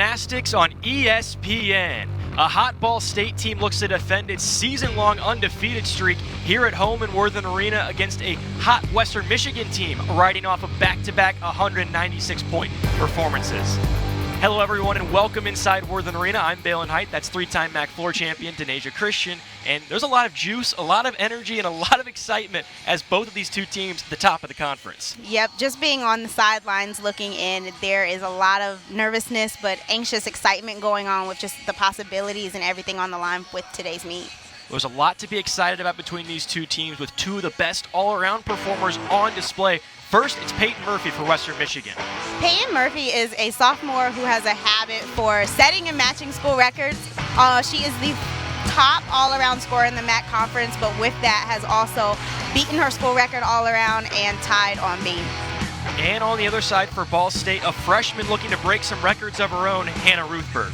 Gymnastics on ESPN. A hot Ball State team looks to defend its season-long undefeated streak here at home in Worthen Arena against a hot Western Michigan team riding off of back-to-back 196-point performances. Hello everyone and welcome inside Worthen Arena. I'm Balin Height, that's three-time MAC floor champion Denasia Christian, and there's a lot of juice, a lot of energy, and a lot of excitement as both of these two teams at the top of the conference. Yep, just being on the sidelines looking in, there is a lot of nervousness but anxious excitement going on with just the possibilities and everything on the line with today's meet. There's a lot to be excited about between these two teams with two of the best all-around performers on display. First, it's Peyton Murphy for Western Michigan. Peyton Murphy is a sophomore who has a habit for setting and matching school records. She is the top all-around scorer in the MAC conference, but with that has also beaten her school record all-around and tied on me. And on the other side for Ball State, a freshman looking to break some records of her own, Hannah Ruthberg.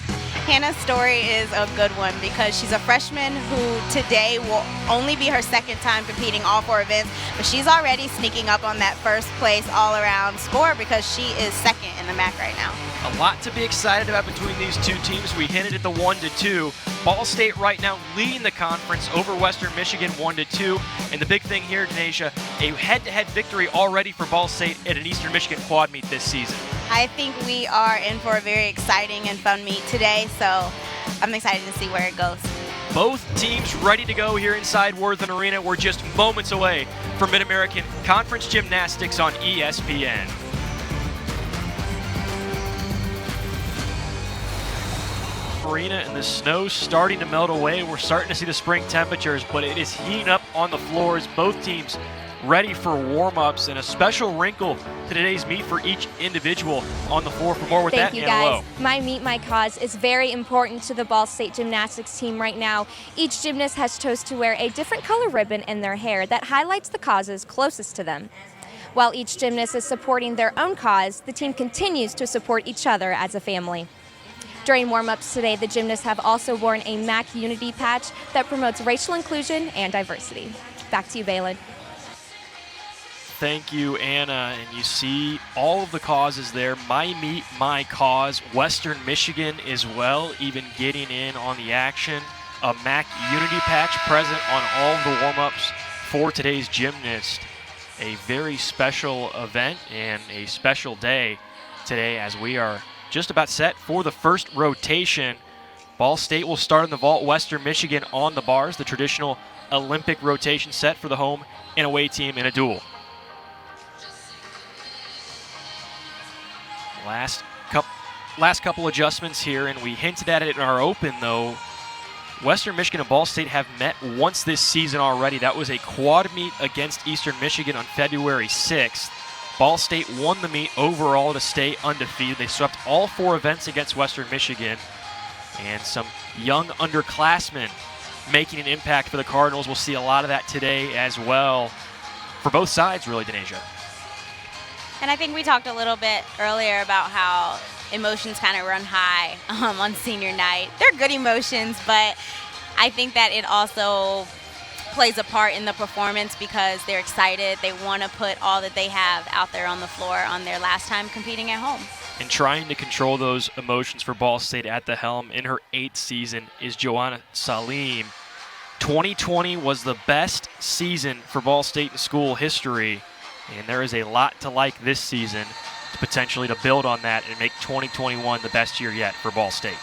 Hannah's story is a good one because she's a freshman who today will only be her second time competing all four events, but she's already sneaking up on that first place all-around score because she is second in the MAC right now. A lot to be excited about between these two teams. We hinted at the 1-2. Ball State right now leading the conference over Western Michigan 1-2. And the big thing here, Denasia, a head-to-head victory already for Ball State at an Eastern Michigan quad meet this season. I think we are in for a very exciting and fun meet today, so I'm excited to see where it goes. Both teams ready to go here inside Worthen Arena. We're just moments away from Mid-American Conference Gymnastics on ESPN. Arena and the snow's starting to melt away. We're starting to see the spring temperatures, but it is heating up on the floors. Both teams ready for warm-ups and a special wrinkle to today's meet for each individual on the floor. For more with Thank that, you Anna guys. My Meet, My Cause is very important to the Ball State Gymnastics team right now. Each gymnast has chose to wear a different color ribbon in their hair that highlights the causes closest to them. While each gymnast is supporting their own cause, the team continues to support each other as a family. During warm-ups today, the gymnasts have also worn a MAC Unity patch that promotes racial inclusion and diversity. Back to you, Balin. Thank you, Anna. And you see all of the causes there. My Meet, My Cause. Western Michigan as well, even getting in on the action. A MAC Unity patch present on all of the warm-ups for today's gymnast. A very special event and a special day today as we are just about set for the first rotation. Ball State will start in the vault. Western Michigan on the bars, the traditional Olympic rotation set for the home and away team in a duel. Last couple adjustments here, and we hinted at it in our open, though. Western Michigan and Ball State have met once this season already. That was a quad meet against Eastern Michigan on February 6th. Ball State won the meet overall to stay undefeated. They swept all four events against Western Michigan, and some young underclassmen making an impact for the Cardinals. We'll see a lot of that today as well for both sides, really, Denasia. And I think we talked a little bit earlier about how emotions kind of run high on senior night. They're good emotions, but I think that it also plays a part in the performance because they're excited. They want to put all that they have out there on the floor on their last time competing at home. And trying to control those emotions for Ball State at the helm in her 8th season is Joanna Salim. 2020 was the best season for Ball State in school history, and there is a lot to like this season to potentially to build on that and make 2021 the best year yet for Ball State.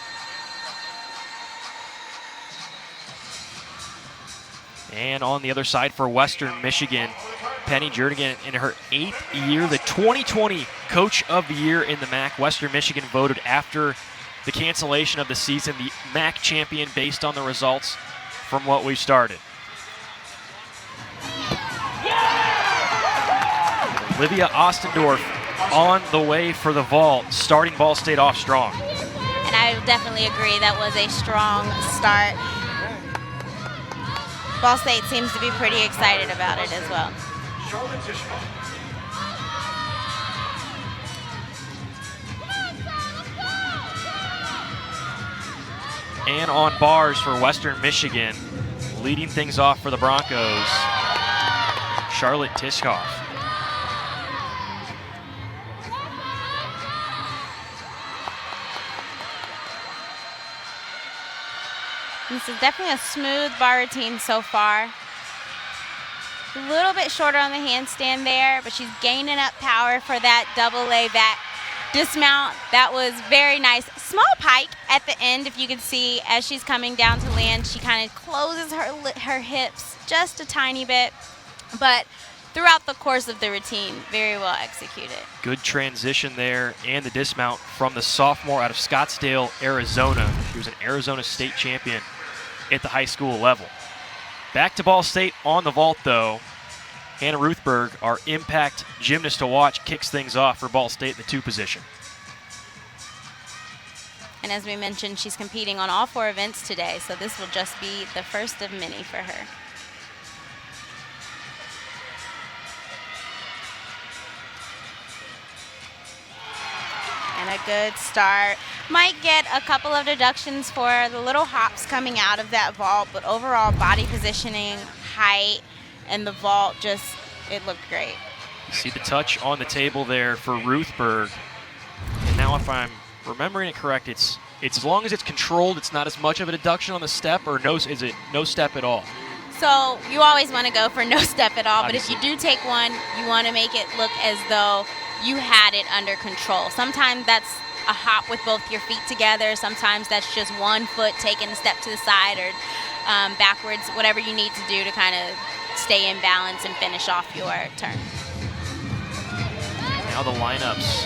And on the other side for Western Michigan, Penny Jernigan in her 8th year, the 2020 Coach of the Year in the MAC. Western Michigan voted after the cancellation of the season the MAC champion based on the results from what we started. Olivia Ostendorf on the way for the vault, starting Ball State off strong. And I definitely agree that was a strong start. Ball State seems to be pretty excited about it as well. And on bars for Western Michigan, leading things off for the Broncos, Charlotte Tischhoff. This is definitely a smooth bar routine so far. A little bit shorter on the handstand there, but she's gaining up power for that double lay back dismount. That was very nice. Small pike at the end, if you can see, as she's coming down to land, she kind of closes her hips just a tiny bit, but throughout the course of the routine, very well executed. Good transition there, and the dismount from the sophomore out of Scottsdale, Arizona. She was an Arizona State champion at the high school level. Back to Ball State on the vault, though. Hannah Ruthberg, our impact gymnast to watch, kicks things off for Ball State in the 2 position. And as we mentioned, she's competing on all 4 events today, so this will just be the first of many for her. And a good start. Might get a couple of deductions for the little hops coming out of that vault, but overall body positioning, height, and the vault it looked great. You see the touch on the table there for Ruthberg. And now if I'm remembering it correct, it's as long as it's controlled, it's not as much of a deduction on the step, or is it no step at all? So you always want to go for no step at all, Obviously. but if you do take one, you want to make it look as though you had it under control. Sometimes that's a hop with both your feet together. Sometimes that's just one foot taking a step to the side or backwards, whatever you need to do to kind of stay in balance and finish off your turn. Now the lineups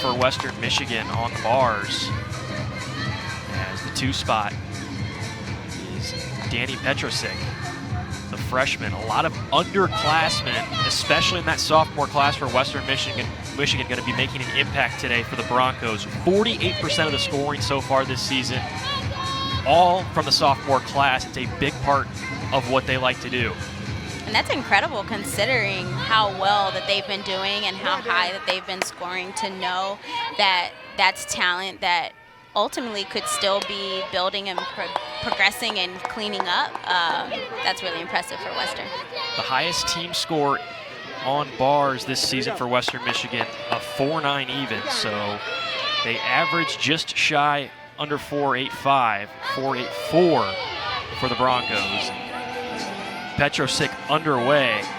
for Western Michigan on the bars. As the 2 spot is Danny Petrosic, the freshman. A lot of underclassmen, especially in that sophomore class for Western Michigan, going to be making an impact today for the Broncos. 48% of the scoring so far this season, all from the sophomore class. It's a big part of what they like to do. And that's incredible considering how well that they've been doing and how high that they've been scoring, to know that that's talent that ultimately could still be building and progressing and cleaning up. That's really impressive for Western. The highest team score on bars this season for Western Michigan, a 4.9 even, so they average just shy under 4.85, 4.84 for the Broncos. Petrosic underway. She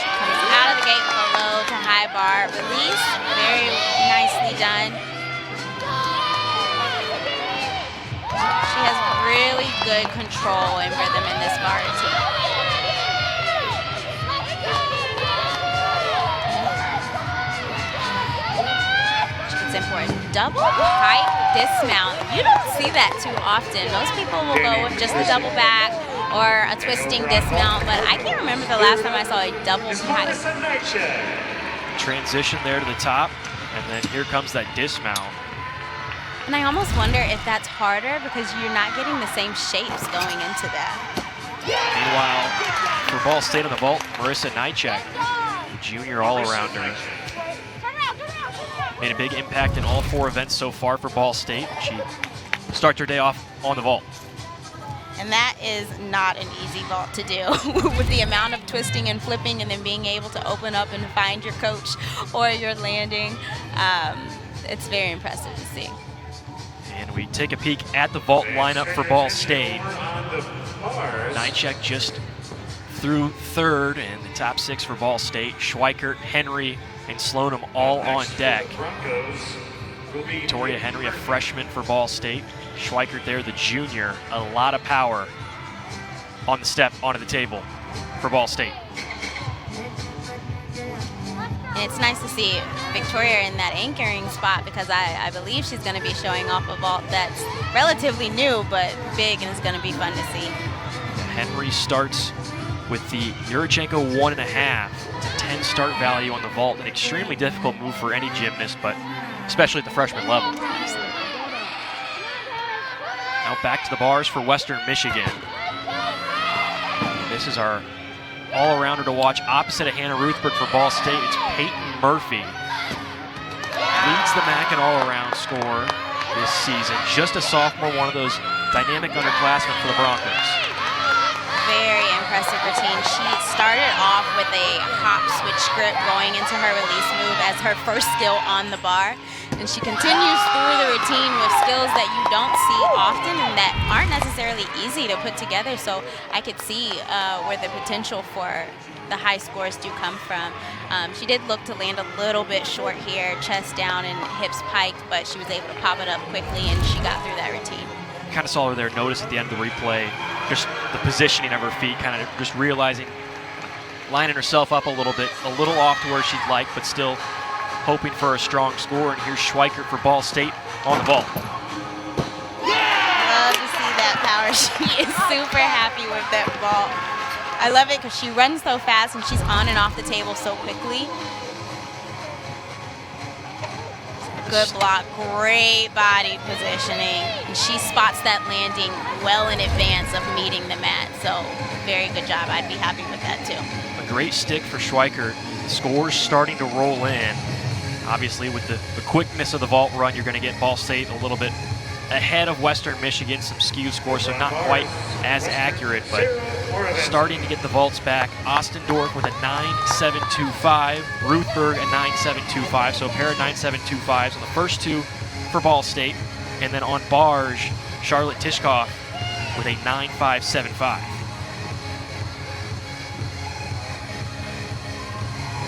comes out of the gate with a low to high bar release, very nicely done. She has really good control and rhythm in this bar routine. It's important. Double pipe dismount. You don't see that too often. Most people will go with just a double back or a twisting dismount, but I can't remember the last time I saw a double pipe. Transition there to the top, and then here comes that dismount. And I almost wonder if that's harder because you're not getting the same shapes going into that. Meanwhile, for Ball State on the vault, Marissa Nychek, junior all-arounder, made a big impact in all 4 events so far for Ball State. She starts her day off on the vault. And that is not an easy vault to do with the amount of twisting and flipping and then being able to open up and find your coach or your landing. It's very impressive to see. And we take a peek at the vault lineup for Ball State. Nychek just through 3rd, and the top 6 for Ball State. Schweikert, Henry, and Sloanham all on deck. Victoria Henry, a freshman for Ball State. Schweikert there, the junior. A lot of power on the step onto the table for Ball State. And it's nice to see Victoria in that anchoring spot because I believe she's going to be showing off a vault that's relatively new but big, and it's going to be fun to see. Henry starts with the Yurchenko 1.5 to 10 start value on the vault. An extremely difficult move for any gymnast, but especially at the freshman level. Now back to the bars for Western Michigan. This is our all-arounder to watch opposite of Hannah Ruthberg for Ball State. It's Peyton Murphy. Leads the MAC in all-around score this season. Just a sophomore, one of those dynamic underclassmen for the Broncos. Very impressive routine. She started off with a hop switch grip going into her release move as her first skill on the bar. And she continues through the routine with skills that you don't see often and that aren't necessarily easy to put together. So I could see where the potential for the high scores do come from. She did look to land a little bit short here, chest down and hips piked, but she was able to pop it up quickly and she got through that routine. Kind of saw her there, notice at the end of the replay, just the positioning of her feet, kind of just realizing, lining herself up a little bit, a little off to where she'd like, but still hoping for a strong score. And here's Schweikert for Ball State on the vault. Love to see that power. She is super happy with that vault. I love it because she runs so fast and she's on and off the table so quickly. Good block, great body positioning. And she spots that landing well in advance of meeting the mat. So very good job. I'd be happy with that too. A great stick for Schweikert. Scores starting to roll in. Obviously, with the quickness of the vault run, you're going to get Ball State a little bit ahead of Western Michigan, some skewed scores, so not quite as accurate, but starting to get the vaults back. Ostendorf with a 9.725, Ruthberg a 9.725, so a pair of 9.725s on the first two for Ball State. And then on bars, Charlotte Tishkoff with a 9.575.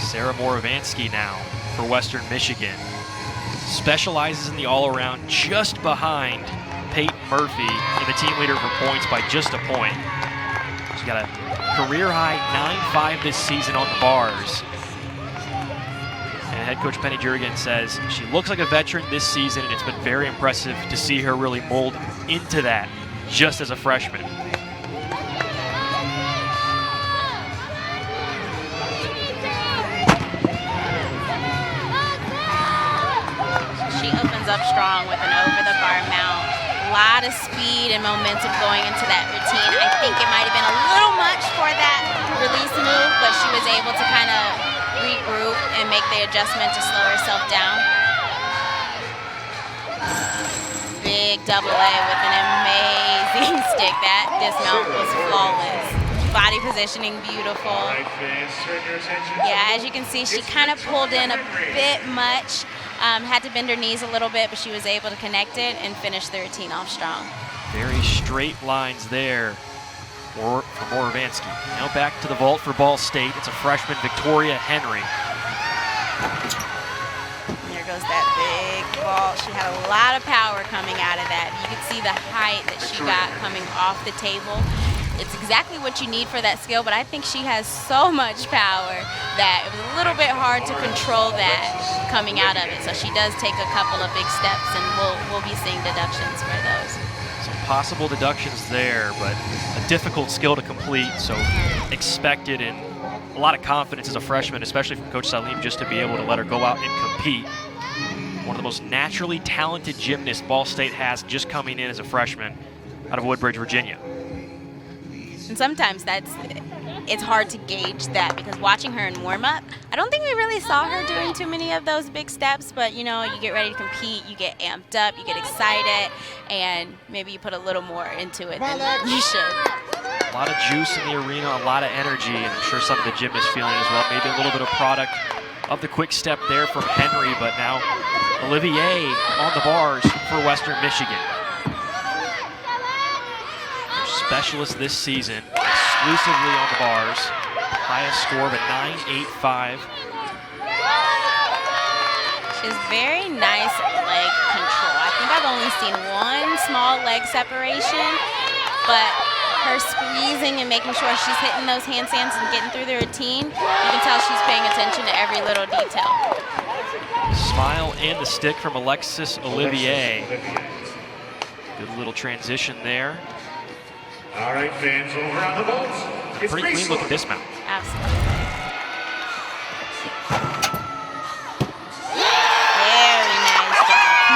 Sarah Morovansky now for Western Michigan. Specializes in the all-around, just behind Peyton Murphy in the team leader for points by just a point. She's got a career-high 9.5 this season on the bars. And head coach Penny Jurgen says she looks like a veteran this season, and it's been very impressive to see her really mold into that just as a freshman. Up strong with an over-the-bar mount. A lot of speed and momentum going into that routine. I think it might have been a little much for that release move, but she was able to kind of regroup and make the adjustment to slow herself down. Big double A with an amazing stick. That dismount was flawless. Body positioning beautiful. Yeah, as you can see, she kind of pulled in a bit much. Had to bend her knees a little bit, but she was able to connect it and finish the routine off strong. Very straight lines there for Morovansky. Now back to the vault for Ball State. It's a freshman, Victoria Henry. There goes that big vault. She had a lot of power coming out of that. You could see the height that she got coming off the table. It's exactly what you need for that skill, but I think she has so much power that it was a little bit hard to control that coming out of it. So she does take a couple of big steps, and we'll be seeing deductions for those. Some possible deductions there, but a difficult skill to complete, so expected, and a lot of confidence as a freshman, especially from Coach Salim, just to be able to let her go out and compete. One of the most naturally talented gymnasts Ball State has just coming in as a freshman out of Woodbridge, Virginia. And sometimes it's hard to gauge that because watching her in warm-up, I don't think we really saw her doing too many of those big steps, but you know, you get ready to compete, you get amped up, you get excited, and maybe you put a little more into it than you should. A lot of juice in the arena, a lot of energy, and I'm sure some of the gymnasts feeling it as well. Maybe a little bit of product of the quick step there from Henry, but now Olivier on the bars for Western Michigan. Specialist this season, exclusively on the bars. Highest score of a 9.85. She has very nice leg control. I think I've only seen one small leg separation, but her squeezing and making sure she's hitting those handstands and getting through the routine, you can tell she's paying attention to every little detail. Smile and the stick from Alexis Olivier. Good little transition there. All right, fans, over on the vault. Pretty clean looking dismount. Absolutely. Very nice job.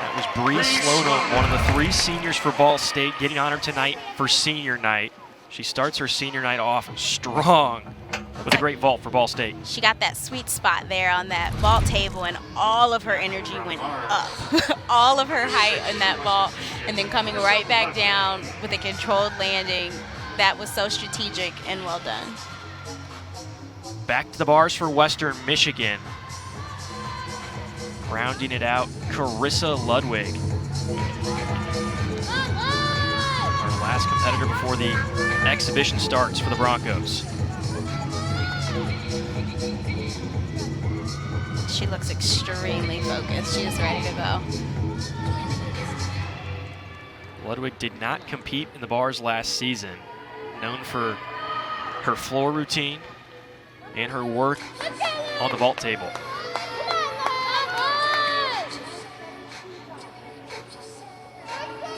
That was Bree Slonim, one of the three seniors for Ball State, getting honored tonight for senior night. She starts her senior night off strong with a great vault for Ball State. She got that sweet spot there on that vault table, and all of her energy went up. All of her height in that vault, and then coming right back down with a controlled landing. That was so strategic and well done. Back to the bars for Western Michigan. Rounding it out, Carissa Ludwig. Our last competitor before the exhibition starts for the Broncos. She looks extremely focused. She is ready to go. Ludwig did not compete in the bars last season. Known for her floor routine and her work on the vault table.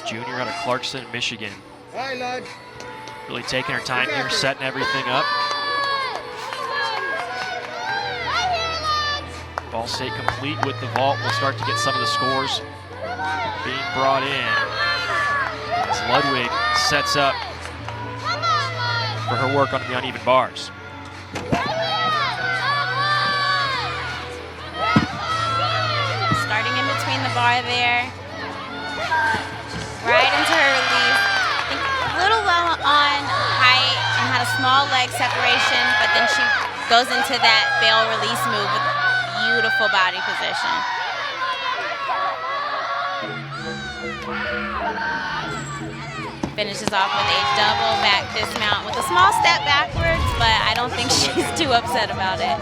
Junior out of Clarkson, Michigan. Really taking her time here, setting everything up. Ball State complete with the vault. We'll start to get some of the scores being brought in as Ludwig sets up for her work on the uneven bars. Starting in between the bar there. Right into her release. I think a little low on height and had a small leg separation, but then she goes into that bail release move with beautiful body position. Finishes off with a double back dismount with a small step backwards, but I don't think she's too upset about it.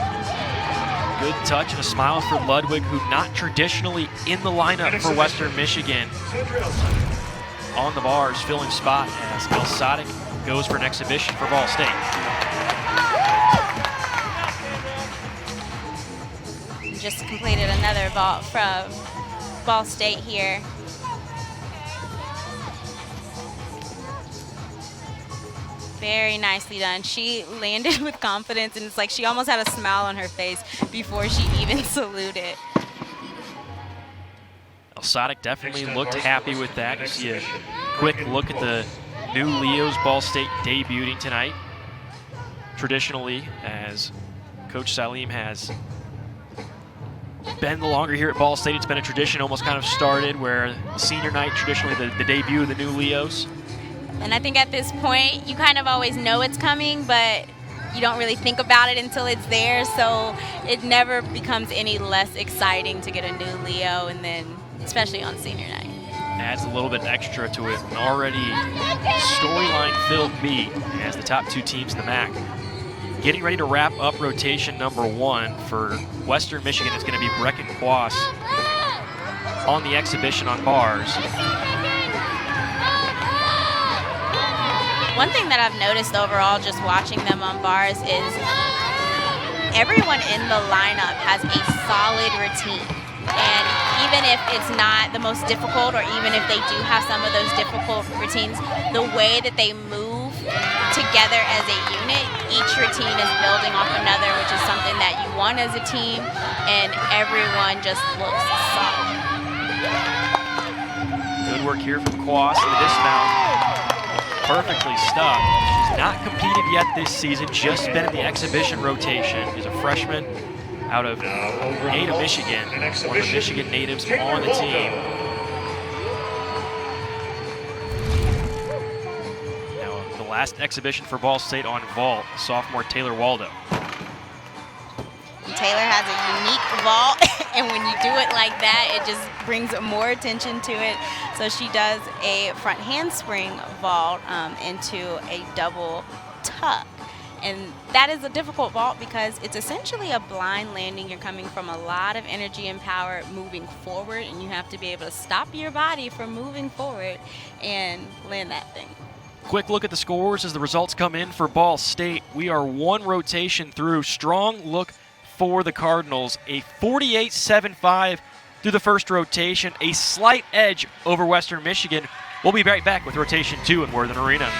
Good touch and a smile for Ludwig, who not traditionally in the lineup for Western Michigan. On the bars, filling spot as Elsadik goes for an exhibition for Ball State. Just completed another vault from Ball State here. Very nicely done. She landed with confidence, and it's like she almost had a smile on her face before she even saluted. Elsadik definitely looked happy with that. You see a quick look at the new Leos Ball State debuting tonight. Traditionally, as Coach Salim has been the longer here at Ball State, it's been a tradition almost kind of started where senior night, traditionally the debut of the new Leos. And I think at this point, you kind of always know it's coming, but you don't really think about it until it's there, so it never becomes any less exciting to get a new Leo, and then especially on senior night. Adds a little bit extra to it, an already storyline-filled meet as the top two teams in the MAC. Getting ready to wrap up rotation number one for Western Michigan is going to be Brecken Quas on the exhibition on bars. One thing that I've noticed overall just watching them on bars is everyone in the lineup has a solid routine. And even if it's not the most difficult, or even if they do have some of those difficult routines, the way that they move together as a unit, each routine is building off another, which is something that you want as a team, and everyone just looks solid. Good work here from Quas in the dismount. Perfectly stuck. She's not competed yet this season, just been in the exhibition rotation. She's a freshman out of Ada, Michigan, one of the Michigan natives on the team. Now, the last exhibition for Ball State on vault, sophomore Taylor Waldo. And Taylor has a unique vault, and when you do it like that, it just brings more attention to it. So she does a front handspring vault into a double tuck. And that is a difficult vault because it's essentially a blind landing. You're coming from a lot of energy and power moving forward, and you have to be able to stop your body from moving forward and land that thing. Quick look at the scores as the results come in for Ball State. We are one rotation through. Strong look for the Cardinals. A 48-7-5 through the first rotation. A slight edge over Western Michigan. We'll be right back with rotation 2 in Worthen Arena.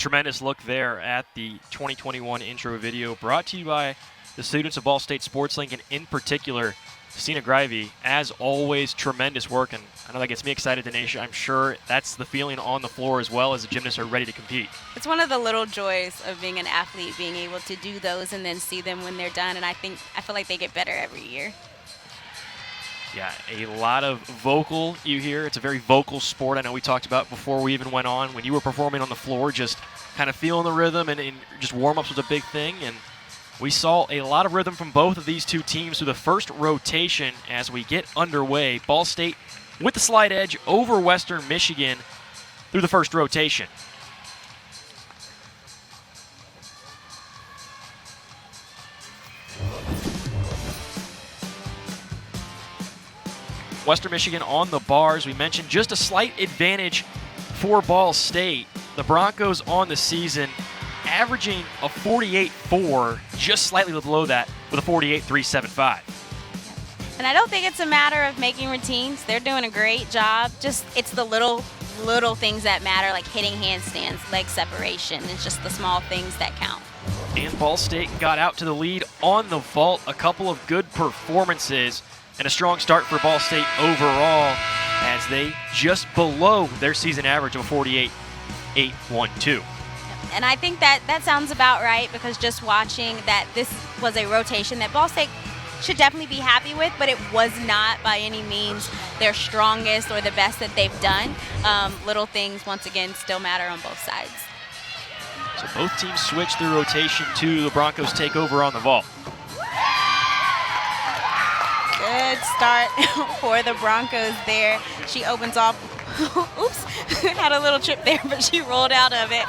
Tremendous look there at the 2021 intro video, brought to you by the students of Ball State Sports Link, and in particular, Stina Grivey. As always, tremendous work, and I know that gets me excited, Denisha. I'm sure that's the feeling on the floor as well, as the gymnasts are ready to compete. It's one of the little joys of being an athlete, being able to do those and then see them when they're done, and I feel like they get better every year. Yeah, a lot of vocal you hear. It's a very vocal sport. I know we talked about before we even went on. When you were performing on the floor, just kind of feeling the rhythm, and just warm-ups was a big thing. And we saw a lot of rhythm from both of these two teams through the first rotation as we get underway. Ball State with the slight edge over Western Michigan through the first rotation. Western Michigan on the bars. We mentioned just a slight advantage for Ball State. The Broncos on the season averaging a 48.4, just slightly below that with a 48.375. And I don't think it's a matter of making routines. They're doing a great job. Just it's the little things that matter, like hitting handstands, leg separation. It's just the small things that count. And Ball State got out to the lead on the vault. A couple of good performances and a strong start for Ball State overall, as they just below their season average of 48.812. And I think that sounds about right, because just watching that, this was a rotation that Ball State should definitely be happy with, but it was not by any means their strongest or the best that they've done. Little things, once again, still matter on both sides. So both teams switch their rotation to the Broncos take over on the vault. Good start for the Broncos there. She opens off. Oops, had a little trip there, but she rolled out of it.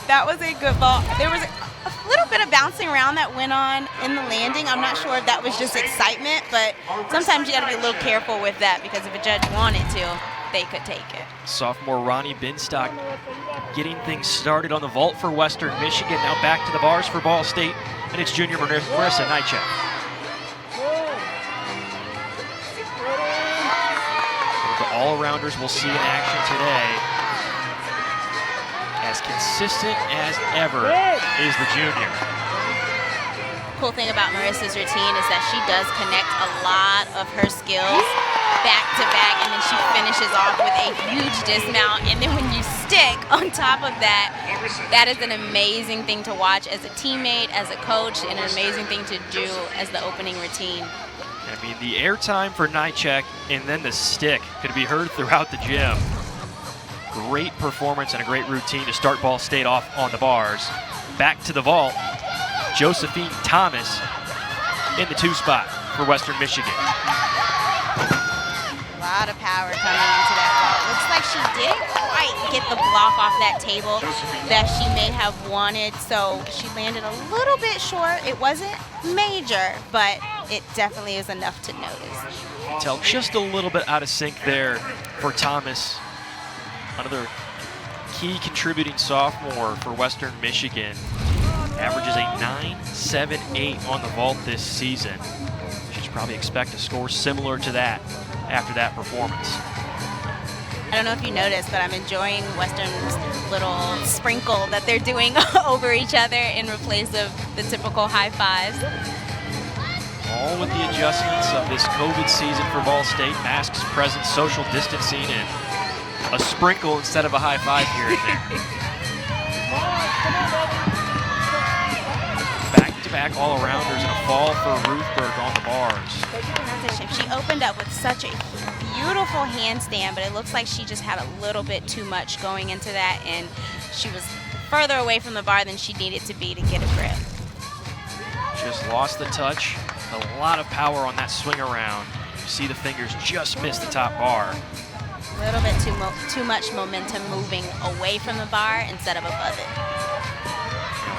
That was a good ball. There was a little bit of bouncing around that went on in the landing. I'm not sure if that was just excitement, but sometimes you got to be a little careful with that, because if a judge wanted to, they could take it. Sophomore Ronnie Binstock getting things started on the vault for Western Michigan. Now back to the bars for Ball State, and it's junior Marissa Nychek. The all-arounders we'll see in action today. As consistent as ever is the junior. Cool thing about Marissa's routine is that she does connect a lot of her skills back to back, and then she finishes off with a huge dismount. And then when you stick on top of that, that is an amazing thing to watch as a teammate, as a coach, and an amazing thing to do as the opening routine. I mean, the airtime for Nychek and then the stick could be heard throughout the gym. Great performance and a great routine to start Ball State off on the bars. Back to the vault, Josephine Thomas in the 2 spot for Western Michigan. A lot of power coming into that vault. Looks like she didn't quite get the block off that table that she may have wanted, so she landed a little bit short. It wasn't major, but it definitely is enough to notice. Tell just a little bit out of sync there for Thomas. Another key contributing sophomore for Western Michigan. Averages a 9.78 on the vault this season. She should probably expect a score similar to that after that performance. I don't know if you noticed, but I'm enjoying Western's little sprinkle that they're doing over each other in replace of the typical high fives. All with the adjustments of this COVID season for Ball State. Masks present, social distancing, and a sprinkle instead of a high five here and there. Back-to-back all-arounders and a fall for Ruthberg on the bars. She opened up with such a beautiful handstand, but it looks like she just had a little bit too much going into that, and she was further away from the bar than she needed to be to get a grip. Just lost the touch. A lot of power on that swing around. You see the fingers just miss the top bar. A little bit too much momentum moving away from the bar instead of above it.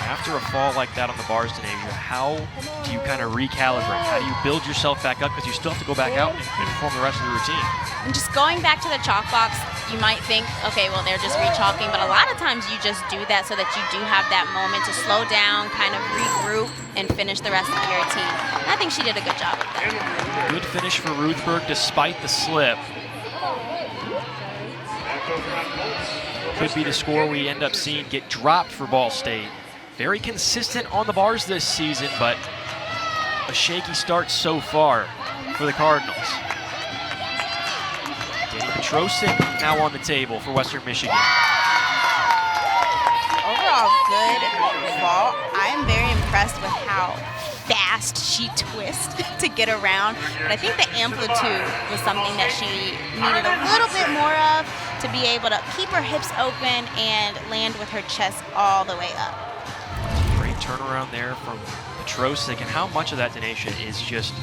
After a fall like that on the bars, Denasia, how do you kind of recalibrate? How do you build yourself back up? Because you still have to go back out and perform the rest of the routine. And just going back to the chalk box, you might think, okay, well, they're just re-chalking. But a lot of times you just do that so that you do have that moment to slow down, kind of regroup, and finish the rest of your routine. And I think she did a good job of that. Good finish for Ruthberg despite the slip. could be the score we end up seeing get dropped for Ball State. Very consistent on the bars this season, but a shaky start so far for the Cardinals. Danny Petrosic now on the table for Western Michigan. Overall, good vault. I am very impressed with how fast she twists to get around. But I think the amplitude was something that she needed a little bit more of to be able to keep her hips open and land with her chest all the way up. Great turnaround there from Petrosic, and how much of that, Denasia, is just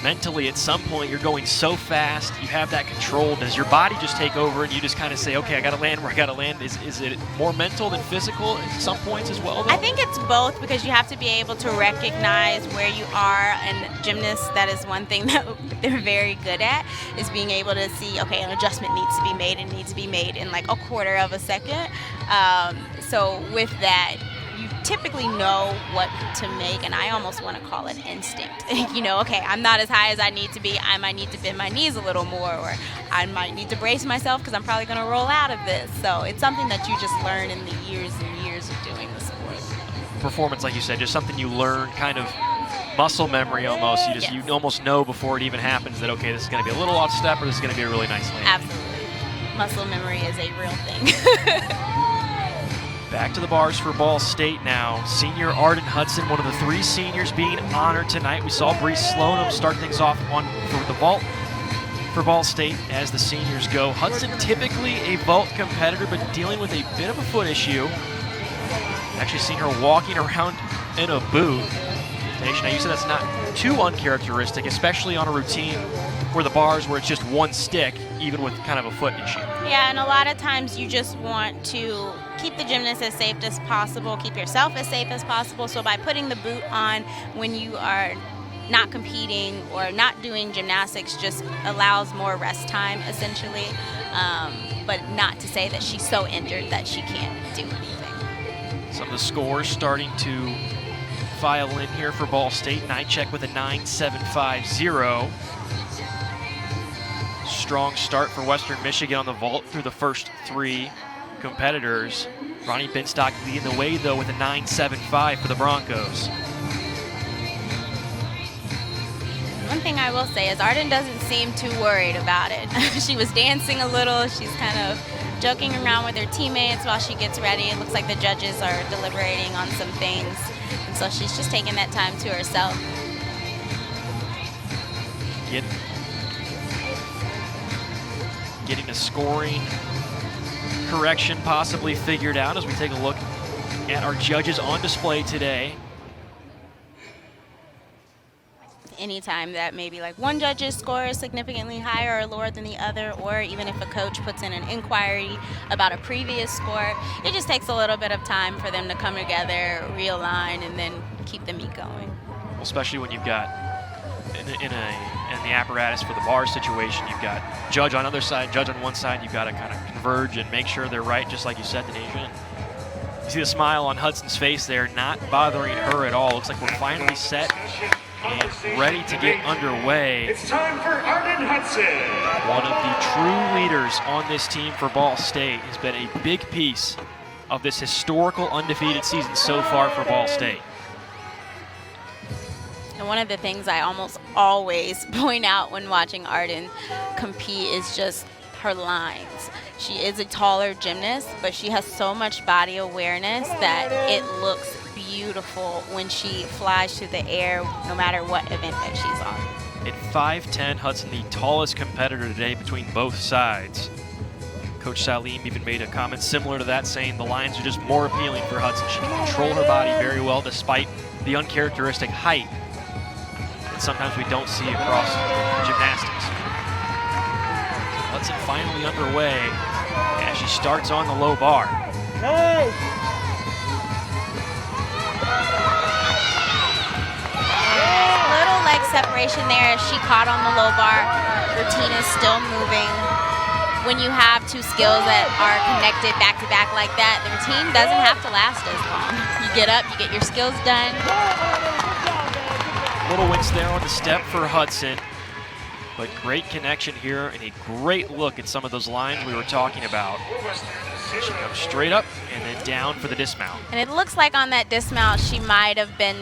mentally at some point you're going so fast, you have that control. Does your body just take over and you just kind of say, okay, I got to land where I got to land? Is it more mental than physical at some points as well, though? I think it's both, because you have to be able to recognize where you are, and gymnasts, that is one thing that they're very good at, is being able to see, okay, an adjustment needs to be made and needs to be made in like a quarter of a second. So with that, you typically know what to make, and I almost want to call it instinct. You know, okay, I'm not as high as I need to be. I might need to bend my knees a little more, or I might need to brace myself because I'm probably going to roll out of this. So it's something that you just learn in the years and years of doing the sport. Performance, like you said, just something you learn, kind of muscle memory almost. You almost know before it even happens that, okay, this is going to be a little off step, or this is going to be a really nice land. Absolutely. Muscle memory is a real thing. Back to the bars for Ball State now. Senior Arden Hudson, one of the 3 seniors being honored tonight. We saw Bree Sloanham start things off for the vault for Ball State as the seniors go. Hudson, typically a vault competitor, but dealing with a bit of a foot issue. Actually seen her walking around in a boot. Now, you said that's not too uncharacteristic, especially on a routine where the bars where it's just one stick, even with kind of a foot issue. Yeah, and a lot of times you just want to keep the gymnast as safe as possible, keep yourself as safe as possible. So by putting the boot on when you are not competing or not doing gymnastics just allows more rest time, essentially. But not to say that she's so injured that she can't do anything. Some of the scores starting to file in here for Ball State. Nychek with a 9.750. Strong start for Western Michigan on the vault through the first 3 competitors. Ronnie Binstock leading the way, though, with a 9.75 for the Broncos. One thing I will say is Arden doesn't seem too worried about it. She was dancing a little. She's kind of joking around with her teammates while she gets ready. It looks like the judges are deliberating on some things. And so she's just taking that time to herself. Getting a scoring correction possibly figured out as we take a look at our judges on display today. Anytime that maybe like one judge's score is significantly higher or lower than the other, or even if a coach puts in an inquiry about a previous score, it just takes a little bit of time for them to come together, realign, and then keep the meet going. Especially when you've got in the apparatus for the bar situation, you've got judge on the other side, judge on one side. You've got to kind of converge and make sure they're right, just like you said, Denasia. You see the smile on Hudson's face there, not bothering her at all. Looks like we're finally set and ready to get underway. It's time for Arden Hudson. One of the true leaders on this team for Ball State, has been a big piece of this historical undefeated season so far for Ball State. And one of the things I almost always point out when watching Arden compete is just her lines. She is a taller gymnast, but she has so much body awareness that it looks beautiful when she flies through the air, no matter what event that she's on. At 5'10", Hudson, the tallest competitor today between both sides. Coach Salim even made a comment similar to that, saying the lines are just more appealing for Hudson. She can control her body very well despite the uncharacteristic height that sometimes we don't see across gymnastics. Hudson finally underway as she starts on the low bar. Little leg separation there as she caught on the low bar. Routine is still moving. When you have 2 skills that are connected back to back like that, the routine doesn't have to last as long. You get up, you get your skills done. Little winks there on the step for Hudson, but great connection here and a great look at some of those lines we were talking about. She comes straight up and then down for the dismount. And it looks like on that dismount, she might have been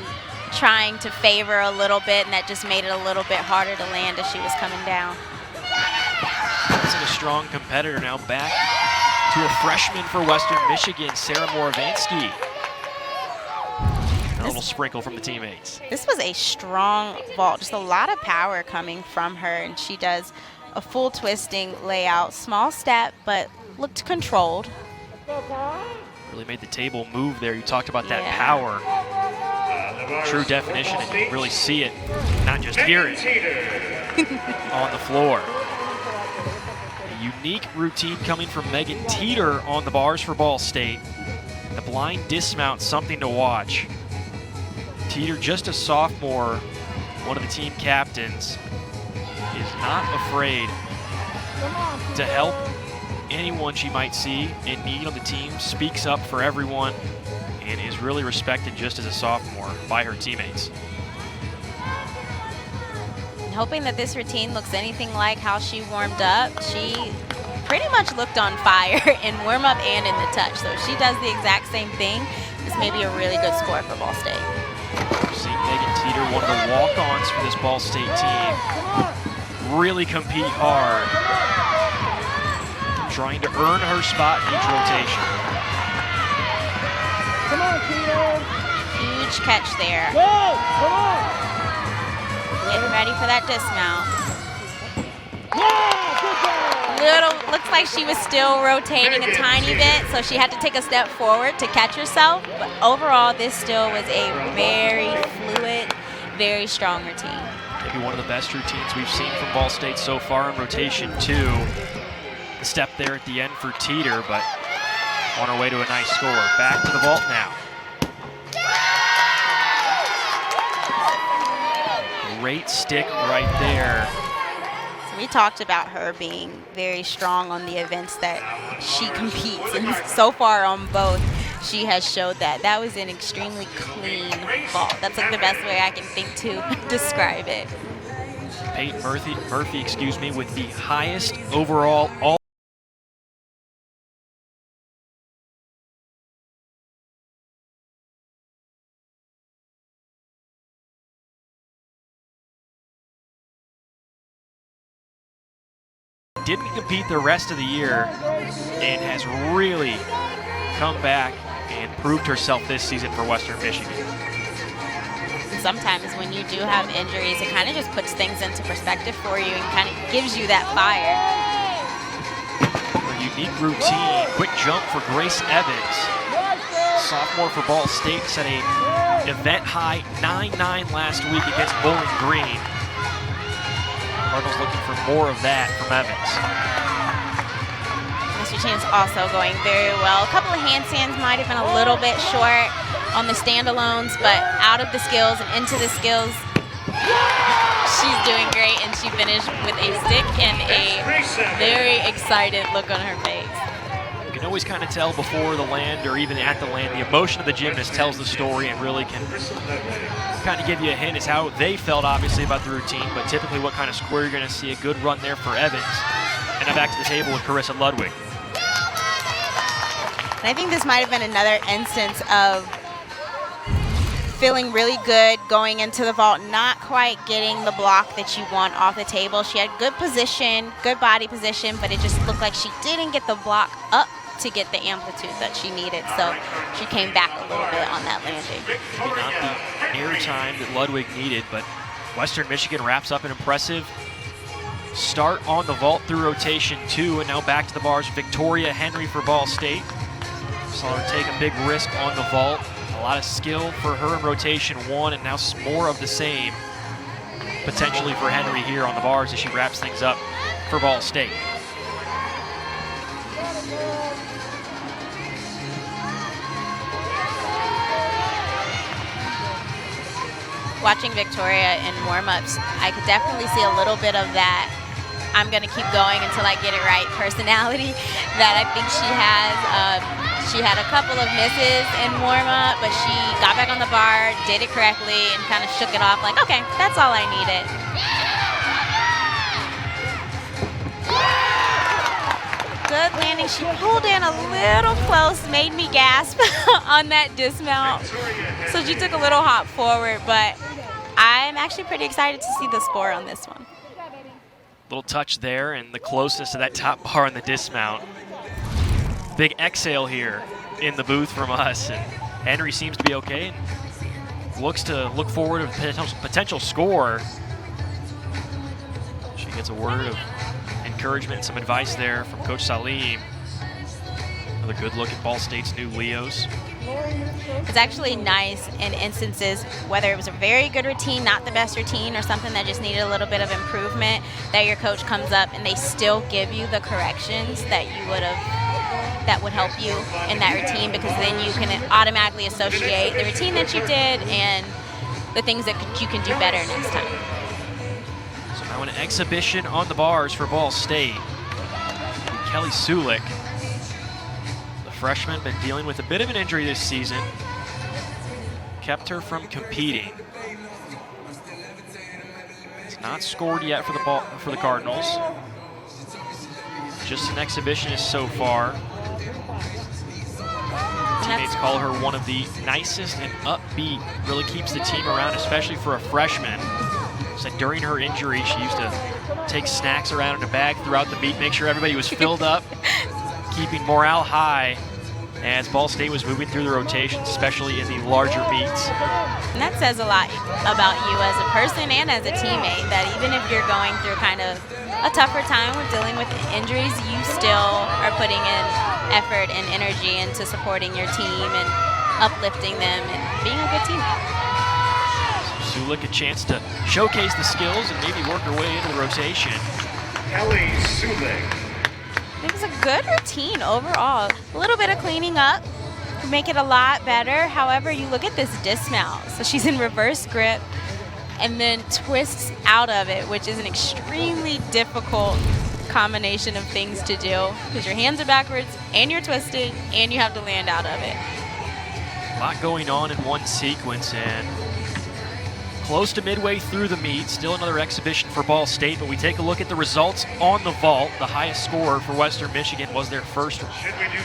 trying to favor a little bit, and that just made it a little bit harder to land as she was coming down. This is a strong competitor now, back to a freshman for Western Michigan, Sarah Moravanski. A little sprinkle from the teammates. This was a strong vault, just a lot of power coming from her, and she does a full twisting layout, small step, but looked controlled. Really made the table move there. You talked about that power. True definition, and you can really see it, not just hear it on the floor. A unique routine coming from Megan Teeter on the bars for Ball State. The blind dismount, something to watch. Teeter, just a sophomore, one of the team captains, is not afraid to help anyone she might see in need on the team, speaks up for everyone, and is really respected just as a sophomore by her teammates. And hoping that this routine looks anything like how she warmed up. She pretty much looked on fire in warm-up and in the touch, so if she does the exact same thing, this may be a really good score for Ball State. We've seen Megan Teeter, one of the walk-ons for this Ball State team, really compete hard, trying to earn her spot in each rotation. Come on, Teeter. Huge catch there. Go! Come on! Getting ready for that dismount. Yeah! Good job! Looks like she was still rotating a tiny bit, so she had to take a step forward to catch herself. But overall, this still was a very fluid, very strong routine. Maybe one of the best routines we've seen from Ball State so far in rotation 2. The step there at the end for Teeter, but on her way to a nice score. Back to the vault now. Great stick right there. So we talked about her being very strong on the events that she competes, and so far on both, she has showed that. That was an extremely clean vault. That's like the best way I can think to describe it. Peyton Murphy, excuse me, with the highest overall all. Didn't compete the rest of the year and has really come back and proved herself this season for Western Michigan. Sometimes when you do have injuries, it kind of just puts things into perspective for you and kind of gives you that fire. A unique routine, quick jump for Grace Evans. Sophomore for Ball State, set a event high 9-9 last week against Bowling Green. Cardinals looking for more of that from Evans. This routine's also going very well. A couple of handstands might have been a little bit short on the standalones, but out of the skills and into the skills, she's doing great, and she finished with a stick and a very excited look on her face. You can always kind of tell before the land or even at the land, the emotion of the gymnast tells the story and really can kind of give you a hint as how they felt, obviously, about the routine, but typically what kind of score you're going to see. A good run there for Evans. And now back to the table with Carissa Ludwig. And I think this might have been another instance of feeling really good going into the vault, not quite getting the block that you want off the table. She had good position, good body position, but it just looked like she didn't get the block up to get the amplitude that she needed. So she came back a little bit on that landing. Maybe not the air time that Ludwig needed, but Western Michigan wraps up an impressive start on the vault through rotation 2, and now back to the bars. Victoria Henry for Ball State. Saw her take a big risk on the vault. A lot of skill for her in rotation 1, and now more of the same potentially for Henry here on the bars as she wraps things up for Ball State. Watching Victoria in warm-ups, I could definitely see a little bit of that I'm going to keep going until I get it right personality that I think she has. She had a couple of misses in warm-up, but she got back on the bar, did it correctly, and kind of shook it off like, okay, that's all I needed. good landing. She pulled in a little close, made me gasp on that dismount. So she took a little hop forward, but I'm actually pretty excited to see the score on this one. Little touch there and the closeness to that top bar on the dismount. Big exhale here in the booth from us, and Henry seems to be okay and looks to look forward to a potential score. She gets a word of encouragement and some advice there from Coach Salim. Another good look at Ball State's new Leos. It's actually nice in instances, whether it was a very good routine, not the best routine, or something that just needed a little bit of improvement, that your coach comes up and they still give you the corrections that that would help you in that routine, because then you can automatically associate the routine that you did and the things that you can do better next time. So now an exhibition on the bars for Ball State. Kelly Sulik, the freshman, been dealing with a bit of an injury this season. Kept her from competing. It's not scored yet for the Cardinals. Just an exhibitionist so far. Teammates call her one of the nicest and upbeat. Really keeps the team around, especially for a freshman. Said during her injury, she used to take snacks around in a bag throughout the meet, make sure everybody was filled up, keeping morale high as Ball State was moving through the rotations, especially in the larger meets. And that says a lot about you as a person and as a teammate, that even if you're going through kind of a tougher time with dealing with injuries, you still are putting in effort and energy into supporting your team and uplifting them and being a good teammate. Sulik a chance to showcase the skills and maybe work her way into the rotation. Kelly Sulik. It was a good routine overall. A little bit of cleaning up to make it a lot better. However, you look at this dismount. So she's in reverse grip and then twists out of it, which is an extremely difficult combination of things to do, because your hands are backwards and you're twisted and you have to land out of it. A lot going on in one sequence, and close to midway through the meet. Still another exhibition for Ball State, but we take a look at the results on the vault. The highest scorer for Western Michigan was their first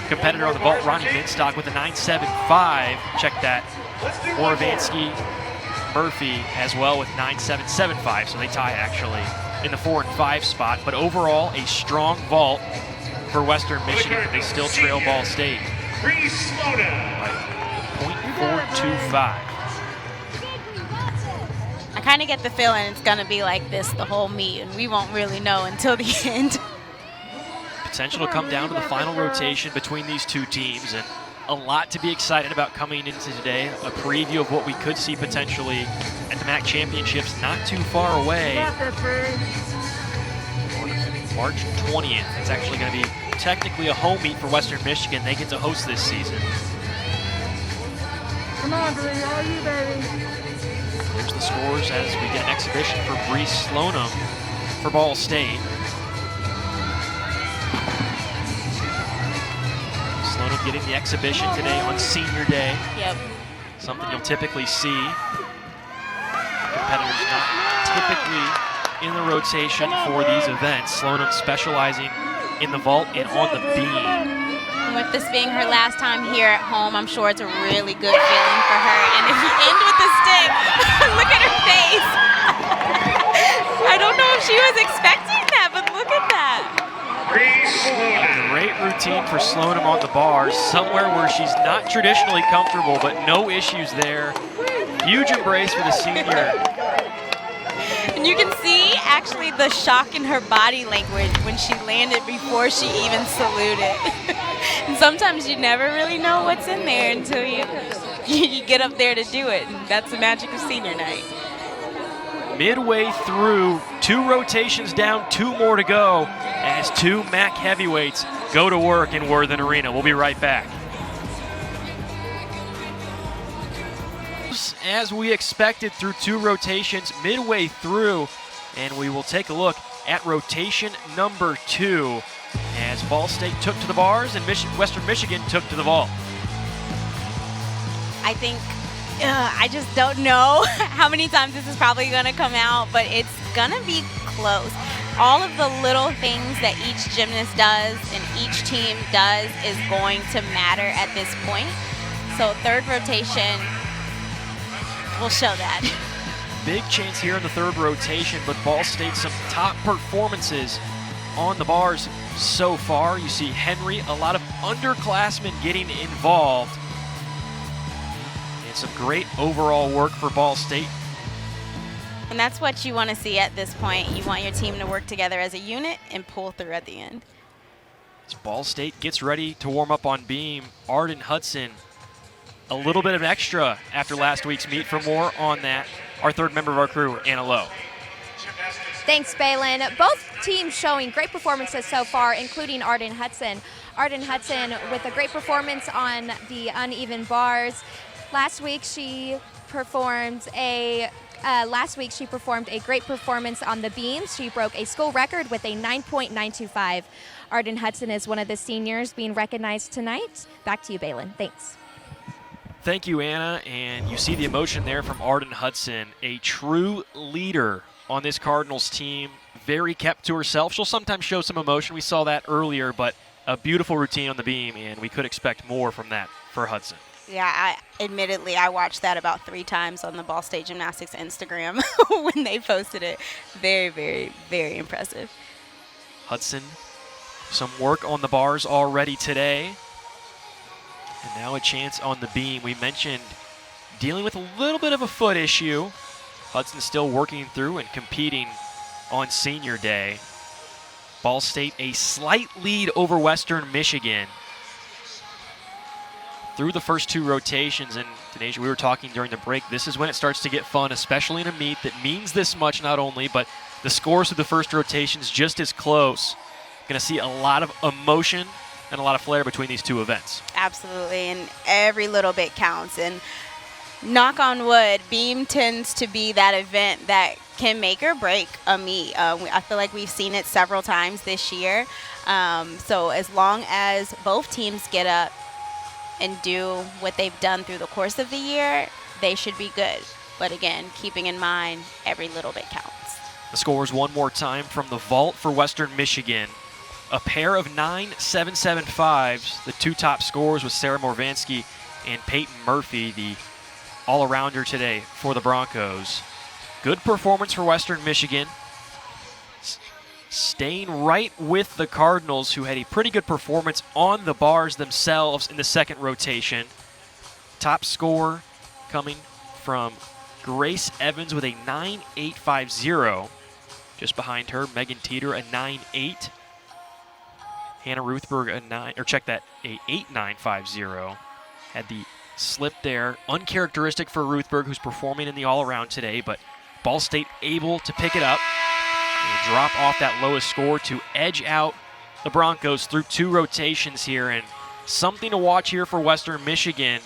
competitor on the vault, Ronnie Minstock, with a 9.75. Check that. Oravansky, Murphy as well with 9.775, so they tie actually in the 4 and 5 spot. But overall, a strong vault for Western Michigan, but they still trail Ball State by 0.425. I kind of get the feeling it's going to be like this the whole meet, and we won't really know until the end. Potential to come down to the final rotation between these two teams, and a lot to be excited about coming into today. A preview of what we could see potentially at the MAC Championships not too far away. March 20th. It's actually going to be technically a home meet for Western Michigan. They get to host this season. Come on, Bree, all you, baby. Here's the scores as we get an exhibition for Bree Slonim for Ball State. Slonim getting the exhibition today on Senior Day. Yep. Something you'll typically see. Competitors not typically in the rotation for these events. Slonim specializing in the vault and on the beam. And with this being her last time here at home, I'm sure it's a really good feeling for her. And if you end with the stick, look at her face. I don't know if she was expecting that, but look at that. A great routine for Slonim on the bars, somewhere where she's not traditionally comfortable, but no issues there. Huge embrace for the senior. And you can see actually the shock in her body language when she landed before she even saluted. And sometimes you never really know what's in there until you get up there to do it. And that's the magic of senior night. Midway through, 2 rotations down, 2 more to go as 2 MAC heavyweights go to work in Worthen Arena. We'll be right back. As we expected through 2 rotations midway through, and we will take a look at rotation number 2 as Ball State took to the bars and Western Michigan took to the vault. I think, I just don't know how many times this is probably going to come out, but it's going to be close. all of the little things that each gymnast does and each team does is going to matter at this point. So third rotation will show that. Big chance here in the third rotation, but Ball State, some top performances on the bars so far. You see Henry, a lot of underclassmen getting involved. And some great overall work for Ball State. And that's what you want to see at this point. You want your team to work together as a unit and pull through at the end. As Ball State gets ready to warm up on beam, Arden Hudson, a little bit of extra after last week's meet. For more on that, our third member of our crew, Anna Lowe. Thanks, Balin. Both teams showing great performances so far, including Arden Hudson. Arden Hudson with a great performance on the uneven bars. Last week she performed a great performance on the beams. She broke a school record with a 9.925. Arden Hudson is one of the seniors being recognized tonight. Back to you, Balin. Thanks. Thank you, Anna. And you see the emotion there from Arden Hudson, a true leader on this Cardinals team. Very kept to herself. She'll sometimes show some emotion. We saw that earlier, but a beautiful routine on the beam, and we could expect more from that for Hudson. Yeah, admittedly, I watched that about 3 times on the Ball State Gymnastics Instagram when they posted it. Very, very, very impressive. Hudson, some work on the bars already today. And now a chance on the beam. We mentioned dealing with a little bit of a foot issue. Hudson's still working through and competing on senior day. Ball State a slight lead over Western Michigan through the first 2 rotations. And Denasia, we were talking during the break, this is when it starts to get fun, especially in a meet that means this much not only, but the scores of the first rotations just as close. Going to see a lot of emotion and a lot of flair between these 2 events. Absolutely, and every little bit counts. And knock on wood, beam tends to be that event that can make or break a meet. I feel like we've seen it several times this year. So as long as both teams get up and do what they've done through the course of the year, they should be good. But again, keeping in mind, every little bit counts. The scores one more time from the vault for Western Michigan. A pair of 9.775s. The 2 top scores with Sarah Morvansky and Peyton Murphy, the all-arounder today for the Broncos. Good performance for Western Michigan. Staying right with the Cardinals, who had a pretty good performance on the bars themselves in the second rotation. Top score coming from Grace Evans with a 9.850. Just behind her, Megan Teeter, a 9.8. Hannah Ruthberg, a 8.950. Had the slip there. Uncharacteristic for Ruthberg, who's performing in the all-around today, but Ball State able to pick it up and drop off that lowest score to edge out the Broncos through 2 rotations here. And something to watch here for Western Michigan.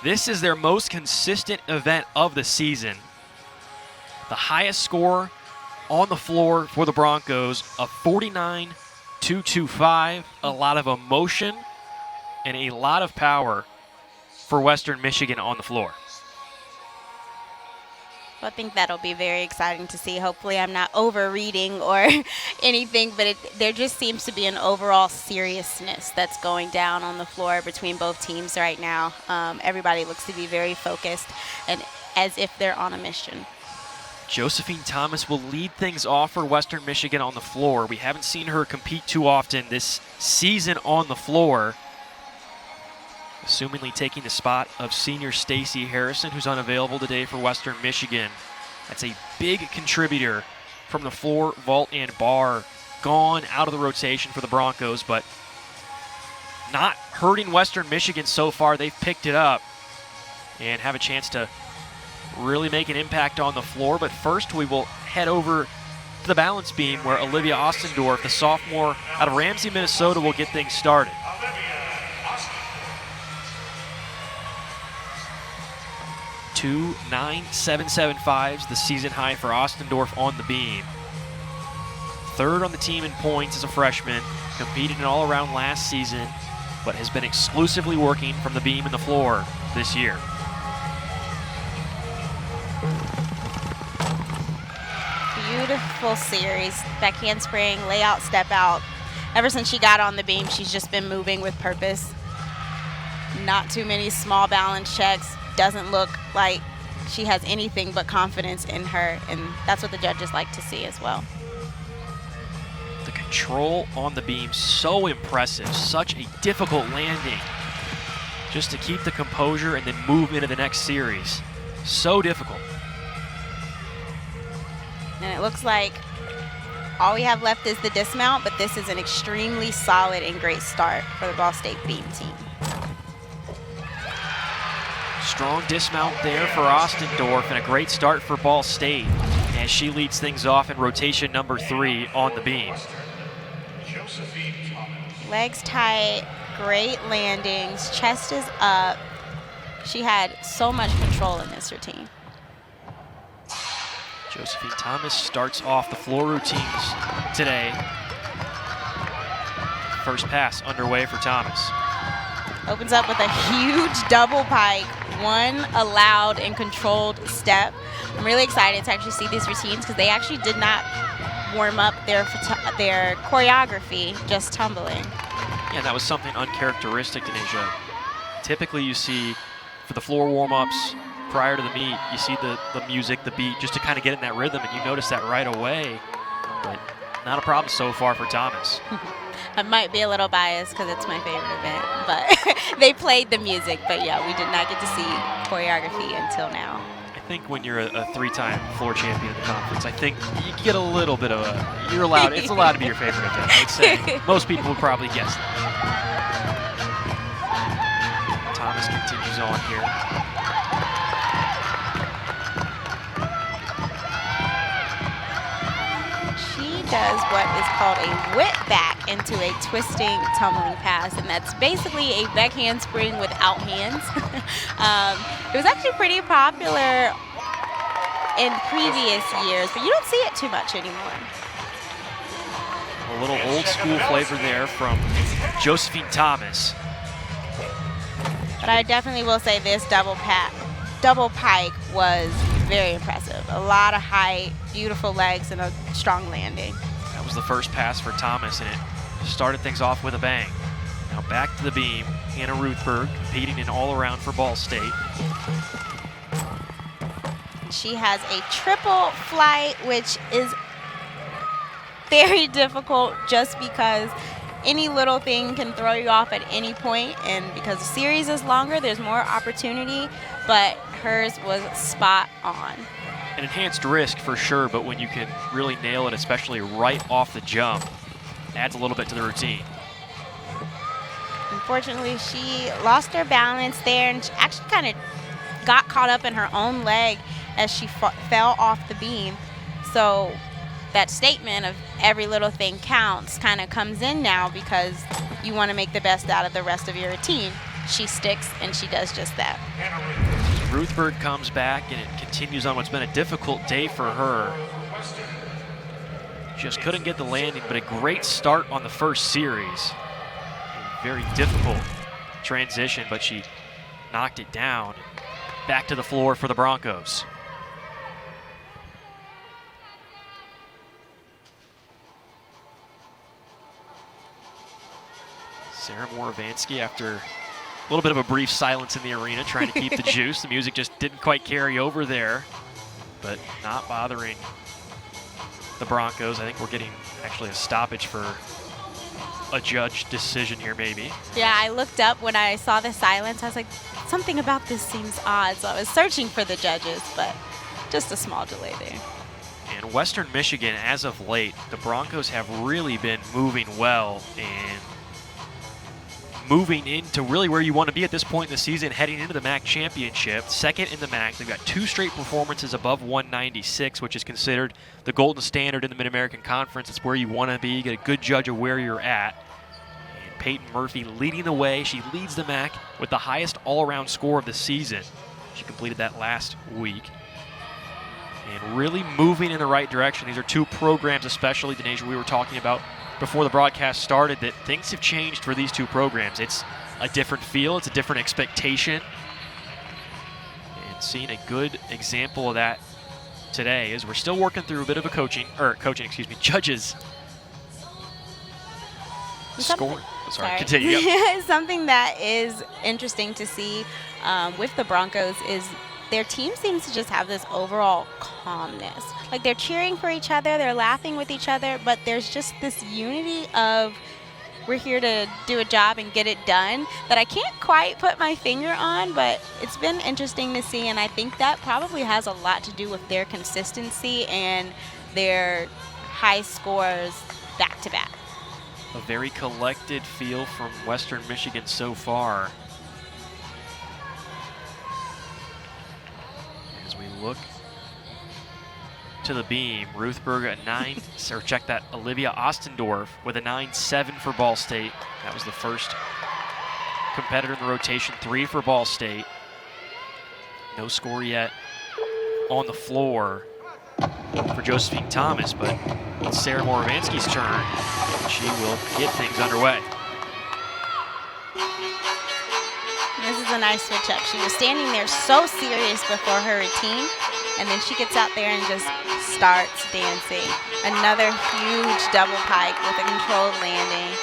This is their most consistent event of the season. The highest score on the floor for the Broncos, a 49.225. A lot of emotion and a lot of power for Western Michigan on the floor. I think that'll be very exciting to see. Hopefully I'm not overreading or anything, but there just seems to be an overall seriousness that's going down on the floor between both teams right now. Everybody looks to be very focused and as if they're on a mission. Josephine Thomas will lead things off for Western Michigan on the floor. We haven't seen her compete too often this season on the floor. Assumingly taking the spot of senior Stacy Harrison, who's unavailable today for Western Michigan. That's a big contributor from the floor, vault, and bar. Gone out of the rotation for the Broncos, but not hurting Western Michigan so far. They've picked it up and have a chance to really make an impact on the floor. But first, we will head over to the balance beam where Olivia Ostendorf, the sophomore out of Ramsey, Minnesota, will get things started. 2 9.775s, the season high for Ostendorf on the beam. 3rd on the team in points as a freshman, competed in all-around last season, but has been exclusively working from the beam and the floor this year. beautiful series. Back handspring, layout, step out. Ever since she got on the beam, she's just been moving with purpose. Not too many small balance checks. Doesn't look like she has anything but confidence in her, and that's what the judges like to see as well. The control on the beam, so impressive. Such a difficult landing. Just to keep the composure and then move into the next series. So difficult. And it looks like all we have left is the dismount, but this is an extremely solid and great start for the Ball State beam team. Strong dismount there for Ostendorf and a great start for Ball State as she leads things off in rotation number 3 on the beam. Legs tight, great landings, chest is up. She had so much control in this routine. Josephine Thomas starts off the floor routines today. First pass underway for Thomas. Opens up with a huge double pike, one allowed and controlled step. I'm really excited to actually see these routines because they actually did not warm up their choreography, just tumbling. Yeah, that was something uncharacteristic, Denasia. Typically you see for the floor warm-ups prior to the meet, you see the music, the beat, just to kind of get in that rhythm, and you notice that right away. But not a problem so far for Thomas. I might be a little biased because it's my favorite event, but they played the music. But yeah, we did not get to see choreography until now. I think when you're a 3-time floor champion in the conference, I think you get a little bit of it's allowed to be your favorite event. I would say most people would probably guess that. Thomas continues on here. Does what is called a whip back into a twisting tumbling pass, and that's basically a back handspring without hands. It was actually pretty popular in previous years, but you don't see it too much anymore. A little old school flavor there from Josephine Thomas. But I definitely will say this double pike was very impressive. A lot of height, beautiful legs, and a strong landing. That was the first pass for Thomas, and it started things off with a bang. Now back to the beam. Hannah Ruthberg competing in all-around for Ball State. She has a triple flight, which is very difficult just because any little thing can throw you off at any point, and because the series is longer, there's more opportunity, but hers was spot on. An enhanced risk for sure, but when you can really nail it, especially right off the jump, adds a little bit to the routine. Unfortunately, she lost her balance there and she actually kind of got caught up in her own leg as she fell off the beam. So that statement of every little thing counts kind of comes in now because you want to make the best out of the rest of your routine. She sticks and she does just that. Ruthberg comes back and it continues on what's been a difficult day for her. Just couldn't get the landing, but a great start on the first series. A very difficult transition, but she knocked it down. Back to the floor for the Broncos. Sarah Moravansky, after a little bit of a brief silence in the arena, trying to keep the juice. The music just didn't quite carry over there, but not bothering the Broncos. I think we're getting actually a stoppage for a judge decision here, maybe. Yeah, I looked up when I saw the silence. I was like, something about this seems odd. So I was searching for the judges, but just a small delay there. And Western Michigan, as of late, the Broncos have really been moving well and moving into really where you want to be at this point in the season, heading into the MAC championship. Second in the MAC. They've got 2 straight performances above 196, which is considered the golden standard in the Mid-American Conference. It's where you want to be. You get a good judge of where you're at. And Peyton Murphy leading the way. She leads the MAC with the highest all-around score of the season. She completed that last week. And really moving in the right direction. These are 2 programs, especially, Denasia, we were talking about before the broadcast started, that things have changed for these 2 programs. It's a different feel, it's a different expectation. And seeing a good example of that today is we're still working through a bit of a judges. Score. Sorry, continue. Yep. Something that is interesting to see with the Broncos is their team seems to just have this overall calmness. Like they're cheering for each other, they're laughing with each other, but there's just this unity of we're here to do a job and get it done that I can't quite put my finger on, but it's been interesting to see, and I think that probably has a lot to do with their consistency and their high scores back-to-back. A very collected feel from Western Michigan so far. As we look to the beam, Ruthberg at 9, or check that, Olivia Ostendorf with a 9.7 for Ball State. That was the first competitor in the rotation, 3 for Ball State. No score yet on the floor for Josephine Thomas, but it's Sarah Morovansky's turn. She will get things underway. This is a nice switch up. She was standing there so serious before her routine, and then she gets out there and just starts dancing. Another huge double pike with a controlled landing.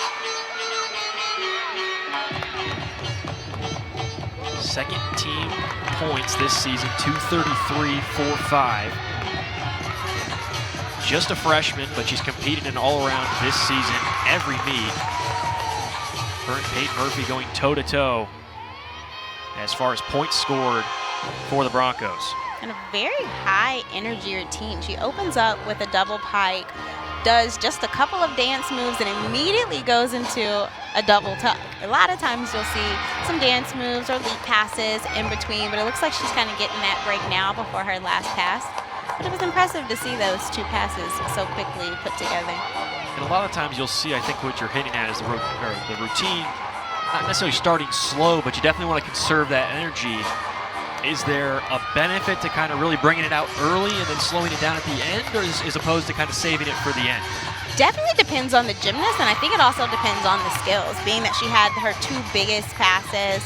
Second team points this season, 233.45. Just a freshman, but she's competed in all-around this season, every meet. Her and Peyton Murphy going toe-to-toe as far as points scored for the Broncos. And a very high energy routine. She opens up with a double pike, does just a couple of dance moves, and immediately goes into a double tuck. A lot of times you'll see some dance moves or leap passes in between, but it looks like she's kind of getting that break now before her last pass. But it was impressive to see those 2 passes so quickly put together. And a lot of times you'll see, I think what you're hitting at is the routine, not necessarily starting slow, but you definitely want to conserve that energy. Is there a benefit to kind of really bringing it out early and then slowing it down at the end, or as opposed to kind of saving it for the end? Definitely depends on the gymnast, and I think it also depends on the skills, being that she had her 2 biggest passes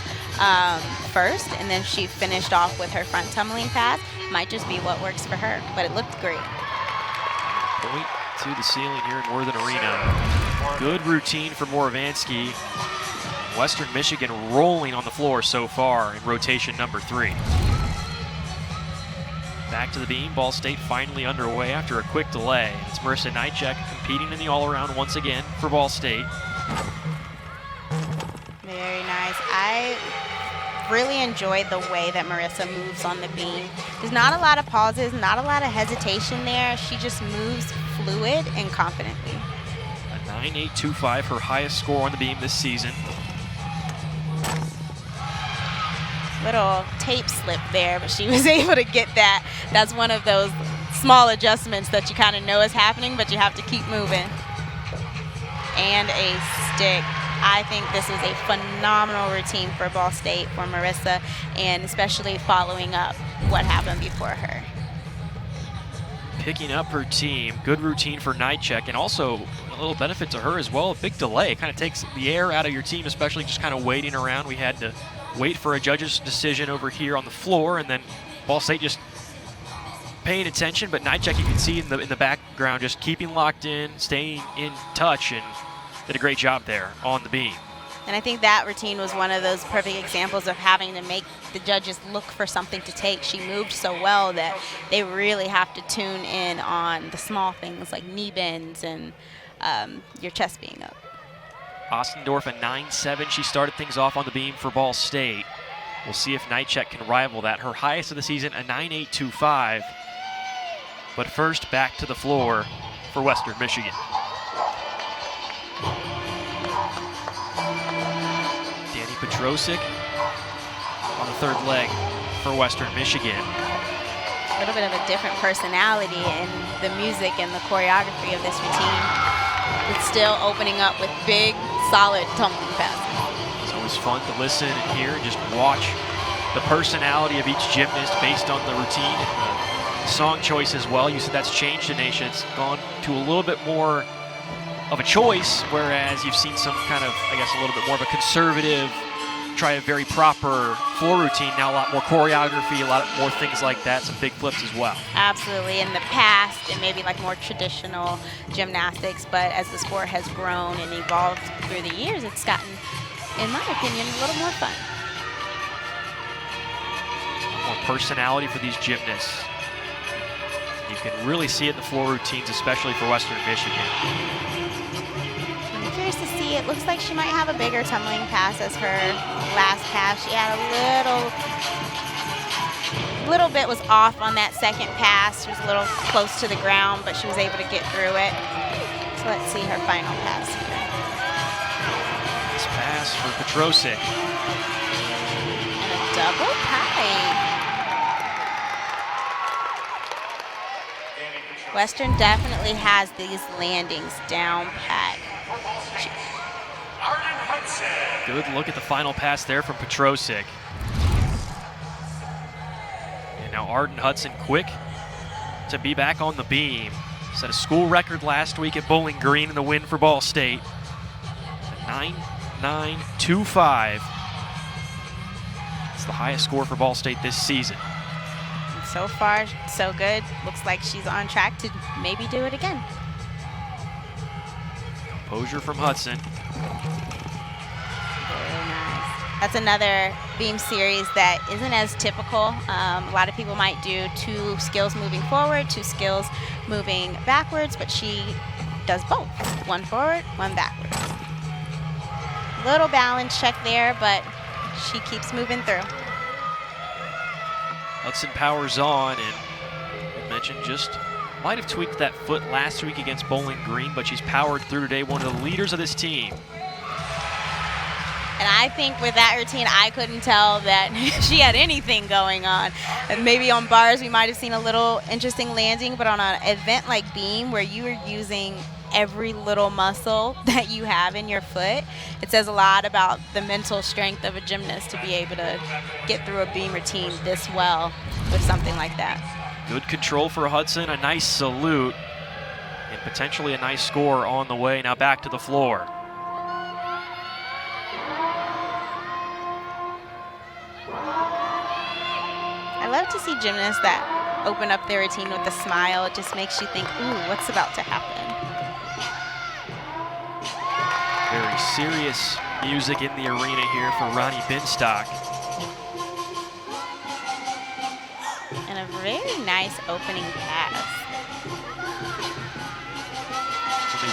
first, and then she finished off with her front tumbling pass. Might just be what works for her, but it looked great. Point to the ceiling here in Worthen Arena. Good routine for Morovansky. Western Michigan rolling on the floor so far in rotation number 3. Back to the beam, Ball State finally underway after a quick delay. It's Marissa Knightcheck competing in the all-around once again for Ball State. Very nice. I really enjoyed the way that Marissa moves on the beam. There's not a lot of pauses, not a lot of hesitation there. She just moves fluid and confidently. A 9.825, her highest score on the beam this season. Little tape slip there, but she was able to get that. That's one of those small adjustments that you kind of know is happening, but you have to keep moving. And a stick. I think this is a phenomenal routine for Ball State, for Marissa, and especially following up what happened before her. Picking up her team, good routine for Knightcheck, and also a little benefit to her as well. A big delay, kind of takes the air out of your team, especially just kind of waiting around. We had to wait for a judge's decision over here on the floor, and then Ball State just paying attention, but Knightcheck, you can see in the background, just keeping locked in, staying in touch, and did a great job there on the beam. And I think that routine was one of those perfect examples of having to make the judges look for something to take. She moved so well that they really have to tune in on the small things like knee bends and your chest being up. Ostendorf, a 9.7. She started things off on the beam for Ball State. We'll see if Knightcheck can rival that. Her highest of the season, a 9.825. But first, back to the floor for Western Michigan. Danny Petrosic on the 3rd leg for Western Michigan. A little bit of a different personality in the music and the choreography of this routine. It's still opening up with big, solid tumbling passes. It's always fun to listen and hear and just watch the personality of each gymnast based on the routine and the song choice as well. You said that's changed in Asia. It's gone to a little bit more of a choice, whereas you've seen some kind of, I guess, a little bit more of a conservative try a very proper floor routine. Now a lot more choreography, a lot more things like that, some big flips as well. Absolutely. In the past, it may be like more traditional gymnastics, but as the sport has grown and evolved through the years, it's gotten, in my opinion, a little more fun. More personality for these gymnasts. You can really see it in the floor routines, especially for Western Michigan. I'm curious to see. It looks like she might have a bigger tumbling pass as her last pass. She had a little bit was off on that second pass. She was a little close to the ground, but she was able to get through it. So let's see her final pass here. This pass for Petrosic. And a double pike. Western definitely has these landings down pat. Good look at the final pass there from Petrosic. And now Arden Hudson quick to be back on the beam. Set a school record last week at Bowling Green in the win for Ball State. 9.925. It's the highest score for Ball State this season. So far, so good. Looks like she's on track to maybe do it again. Composure from Hudson. Very nice. That's another beam series that isn't as typical. A lot of people might do 2 skills moving forward, 2 skills moving backwards, but she does both. 1 forward, 1 backwards. Little balance check there, but she keeps moving through. Hudson powers on, and we mentioned just might have tweaked that foot last week against Bowling Green, but she's powered through today, one of the leaders of this team. And I think with that routine, I couldn't tell that she had anything going on. And maybe on bars, we might have seen a little interesting landing, but on an event like beam, where you are using every little muscle that you have in your foot, it says a lot about the mental strength of a gymnast to be able to get through a beam routine this well with something like that. Good control for Hudson, a nice salute, and potentially a nice score on the way. Now back to the floor. I love to see gymnasts that open up their routine with a smile. It just makes you think, ooh, what's about to happen? Very serious music in the arena here for Ronnie Binstock. And a very nice opening pass.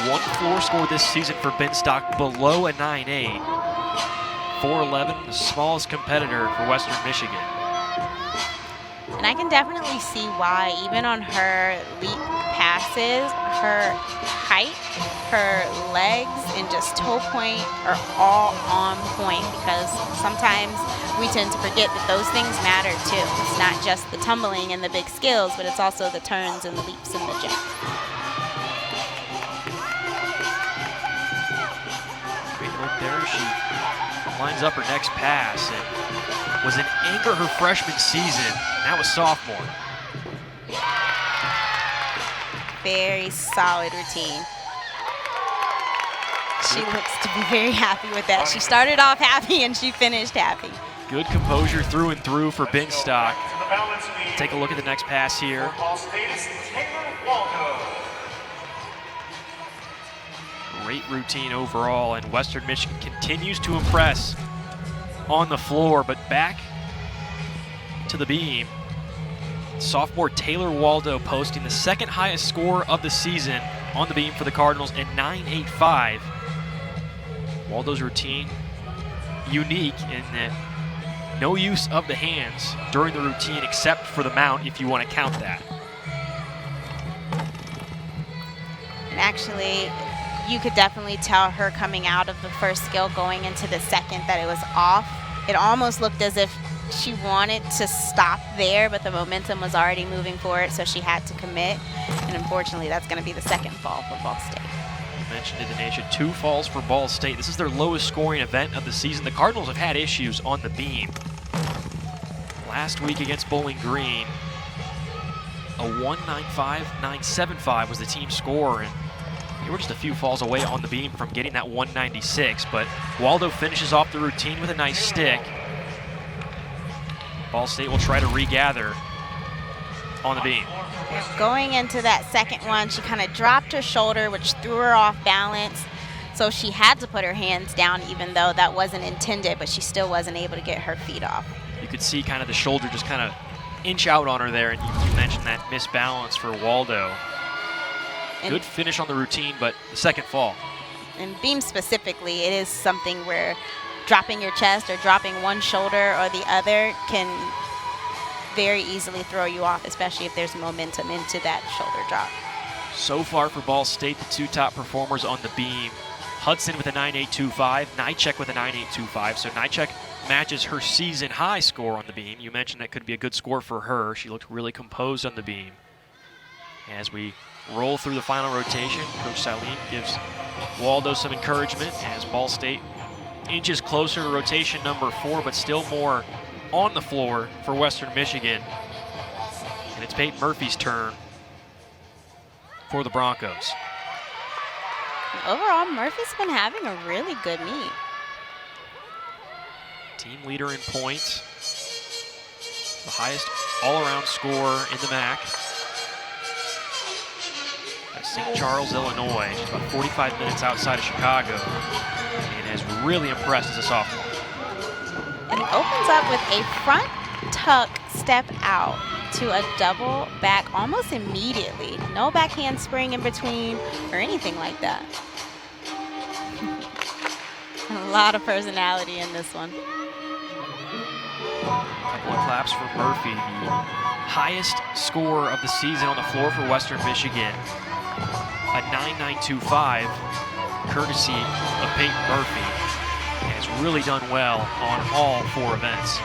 Only 1 floor score this season for Binstock, below a 9.8. 4'11", the smallest competitor for Western Michigan. And I can definitely see why, even on her leap passes, her height, her legs, and just toe point are all on point, because sometimes we tend to forget that those things matter too. It's not just the tumbling and the big skills, but it's also the turns and the leaps and the jump. Great look there. She lines up her next pass and was an anchor her freshman season. Now a sophomore. Very solid routine. She looks to be very happy with that. She started off happy and she finished happy. Good composure through and through for Binstock. Take a look at the next pass here. Great routine overall, and Western Michigan continues to impress on the floor, but back to the beam. Sophomore Taylor Waldo posting the 2nd highest score of the season on the beam for the Cardinals at 9.85. Waldo's routine unique in that no use of the hands during the routine except for the mount, if you want to count that. And actually, you could definitely tell her coming out of the first skill going into the second that it was off. It almost looked as if she wanted to stop there, but the momentum was already moving forward, so she had to commit. And unfortunately, that's going to be the 2nd fall for Ball State. You mentioned it, Denisha, 2 falls for Ball State. This is their lowest scoring event of the season. The Cardinals have had issues on the beam. Last week against Bowling Green, a 1.95, 9.75 was the team score, and they were just a few falls away on the beam from getting that 196, but Waldo finishes off the routine with a nice stick. Ball State will try to regather on the beam. Going into that second one, she kind of dropped her shoulder, which threw her off balance. So she had to put her hands down, even though that wasn't intended, but she still wasn't able to get her feet off. You could see kind of the shoulder just kind of inch out on her there, and you mentioned that misbalance for Waldo. Good finish on the routine, but the second fall. And beam specifically, it is something where dropping your chest or dropping one shoulder or the other can very easily throw you off, especially if there's momentum into that shoulder drop. So far for Ball State, the two top performers on the beam. Hudson with a 9.825, Nychek with a 9.825. So Nychek matches her season high score on the beam. You mentioned that could be a good score for her. She looked really composed on the beam. As we roll through the final rotation, Coach Salim gives Waldo some encouragement as Ball State inches closer to rotation number 4, but still more on the floor for Western Michigan. And it's Peyton Murphy's turn for the Broncos. Overall, Murphy's been having a really good meet. Team leader in points. The highest all-around score in the MAC. At St. Charles, Illinois. She's about 45 minutes outside of Chicago and has really impressed as a sophomore. And opens up with a front tuck step out to a double back almost immediately. No back handspring in between or anything like that. A lot of personality in this one. Couple of claps for Murphy, the highest score of the season on the floor for Western Michigan. A 9.925, courtesy of Peyton Murphy, and has really done well on all 4 events.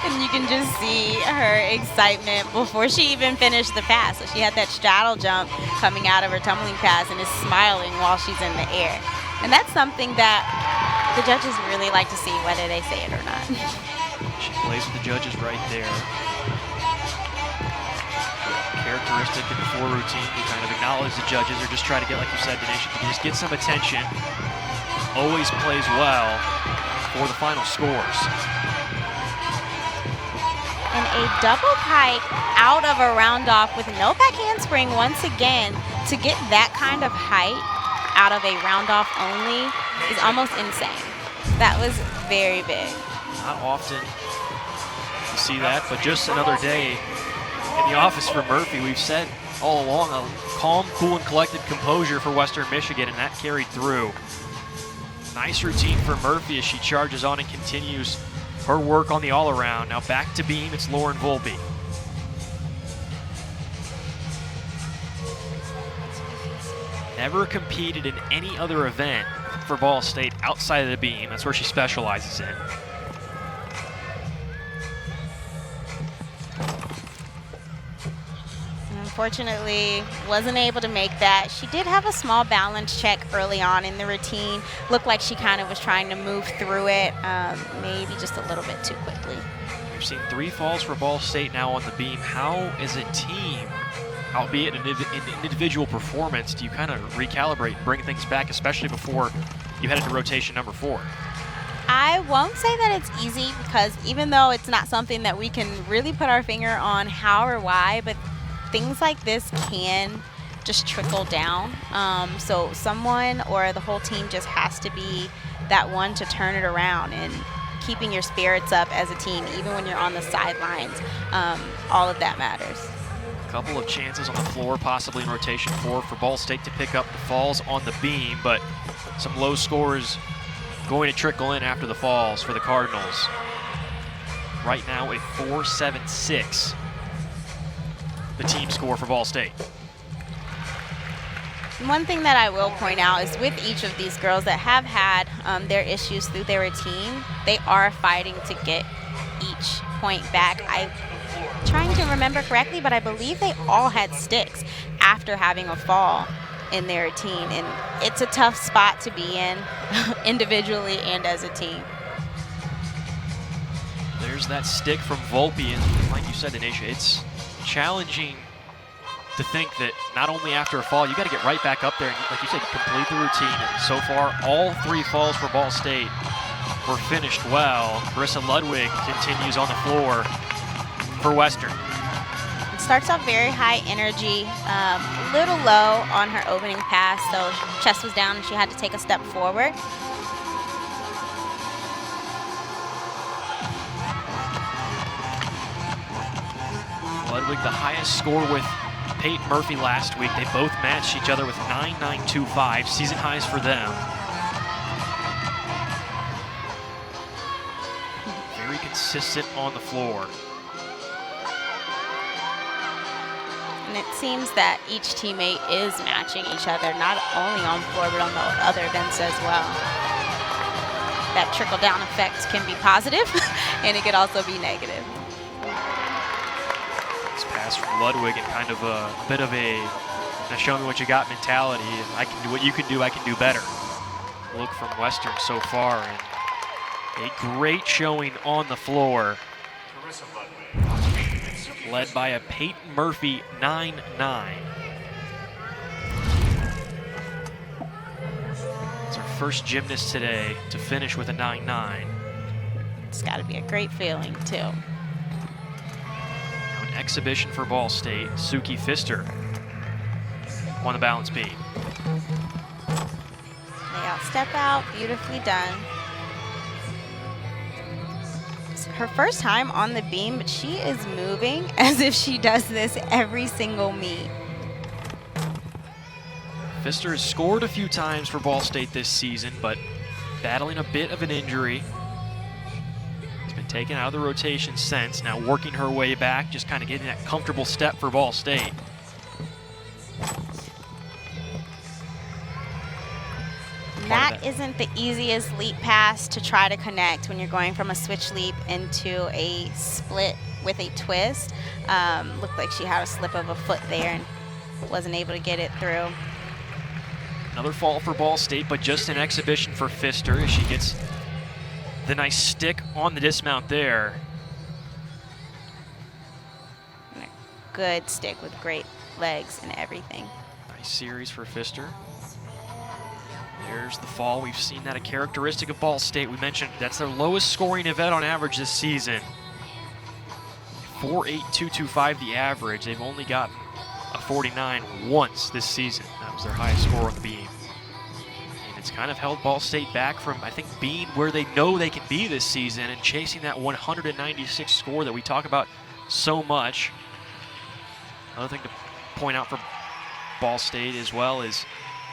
And you can just see her excitement before she even finished the pass. So she had that straddle jump coming out of her tumbling pass and is smiling while she's in the air. And that's something that the judges really like to see, whether they say it or not. She plays with the judges right there. Characteristic in the 4 routine, we kind of acknowledge the judges or just try to get, like you said, Dinesh, to just get some attention. Always plays well for the final scores. And a double pike out of a round off with no back handspring once again. To get that kind of height out of a round off only is almost insane. That was very big. Not often you see that, but just another day in the office for Murphy. We've said all along a calm, cool, and collected composure for Western Michigan, and that carried through. Nice routine for Murphy as she charges on and continues her work on the all-around. Now back to beam, it's Lauren Volpe. Never competed in any other event for Ball State outside of the beam. That's where she specializes in. Unfortunately, wasn't able to make that. She did have a small balance check early on in the routine. Looked like she kind of was trying to move through it, maybe just a little bit too quickly. We've seen 3 falls for Ball State now on the beam. How, as a team, albeit an individual performance, do you kind of recalibrate and bring things back, especially before you head into rotation number 4? I won't say that it's easy, because even though it's not something that we can really put our finger on how or why, but things like this can just trickle down. So someone or the whole team just has to be that one to turn it around, and keeping your spirits up as a team, even when you're on the sidelines. All of that matters. A couple of chances on the floor, possibly in rotation 4 for Ball State to pick up the falls on the beam, but some low scores going to trickle in after the falls for the Cardinals. Right now, a 4.76. The team score for Ball State. One thing that I will point out is with each of these girls that have had their issues through their routine, they are fighting to get each point back. I'm trying to remember correctly, but I believe they all had sticks after having a fall in their routine, and it's a tough spot to be in individually and as a team. There's that stick from Volpe, and like you said, Denisha, it's challenging to think that not only after a fall, you got to get right back up there and, like you said, complete the routine. And so far, all 3 falls for Ball State were finished well. Carissa Ludwig continues on the floor for Western. It starts off very high energy, a little low on her opening pass, so chest was down and she had to take a step forward. Ludwig, the highest score with Peyton Murphy last week. They both matched each other with 9.925, season highs for them. Very consistent on the floor. And it seems that each teammate is matching each other, not only on floor, but on the other events as well. That trickle-down effect can be positive, and it could also be negative. This pass from Ludwig and kind of a bit of a now show me what you got mentality, and I can do what you can do, I can do better. Look from Western so far, and a great showing on the floor. Led by a Peyton Murphy 9.9. It's our first gymnast today to finish with a 9.9. It's got to be a great feeling, too. Now an exhibition for Ball State, Suki Pfister on the balance beam. Layout step out, beautifully done. It's her first time on the beam, but she is moving as if she does this every single meet. Pfister has scored a few times for Ball State this season, but battling a bit of an injury. Has been taken out of the rotation since, now working her way back, just kind of getting that comfortable step for Ball State. That isn't the easiest leap pass to try to connect when you're going from a switch leap into a split with a twist. Looked like she had a slip of a foot there and wasn't able to get it through. Another fall for Ball State, but just an exhibition for Pfister as she gets the nice stick on the dismount there. And a good stick with great legs and everything. Nice series for Pfister. There's the fall. We've seen that a characteristic of Ball State. We mentioned that's their lowest scoring event on average this season. 4.8225 the average. They've only gotten a 49 once this season. That was their highest score on the beam. And it's kind of held Ball State back from, I think, being where they know they can be this season and chasing that 196 score that we talk about so much. Another thing to point out for Ball State as well is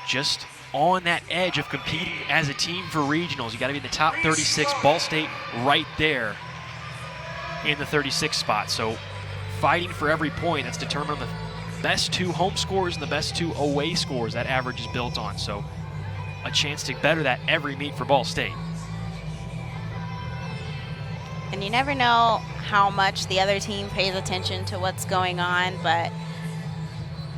just on that edge of competing as a team for regionals. You got to be in the top 36. Ball State right there in the 36 spot. So fighting for every point that's determined on the best 2 home scores and the best 2 away scores that average is built on. So a chance to better that every meet for Ball State. And you never know how much the other team pays attention to what's going on, but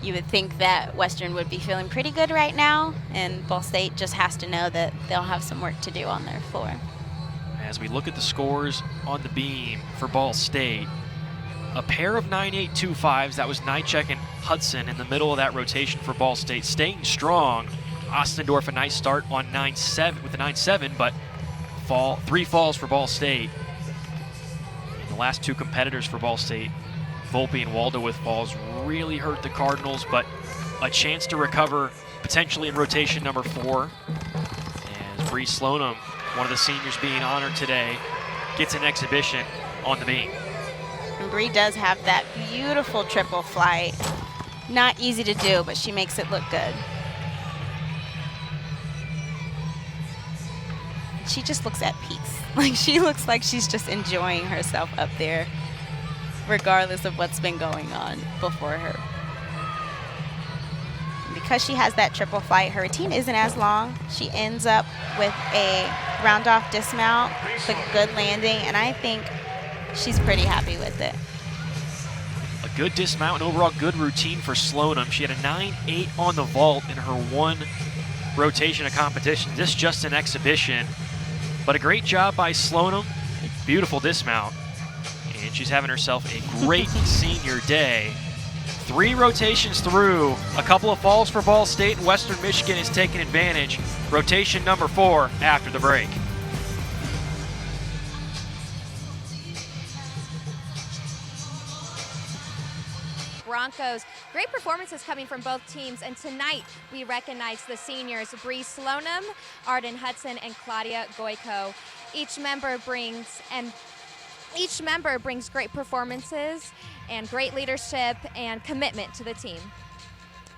you would think that Western would be feeling pretty good right now, and Ball State just has to know that they'll have some work to do on their floor. As we look at the scores on the beam for Ball State, a pair of 9.825s, that was Nychek and Hudson in the middle of that rotation for Ball State, staying strong. Ostendorf, a nice start on 9.7 with a 9.7, but 3 falls for Ball State. And the last 2 competitors for Ball State, Volpe and Waldo with falls, really hurt the Cardinals, but a chance to recover potentially in rotation number 4. As Bree Slonim, one of the seniors being honored today, gets an exhibition on the beam. And Bree does have that beautiful triple flight. Not easy to do, but she makes it look good. She just looks at peace. Like, she looks like she's just enjoying herself up there, regardless of what's been going on before her. And because she has that triple flight, her routine isn't as long. She ends up with a round-off dismount, with a good landing, and I think she's pretty happy with it. A good dismount and overall good routine for Slonim. She had a 9.8 on the vault in her 1 rotation of competition. This just an exhibition, but a great job by Slonim. A beautiful dismount. And she's having herself a great senior day 3 rotations through, a couple of falls for Ball State, and Western Michigan is taking advantage. Rotation number 4 after the break. Broncos. Great performances coming from both teams, and tonight we recognize the seniors Bree Slonim, Arden Hudson, and Claudia Goico. Each member brings great performances and great leadership and commitment to the team.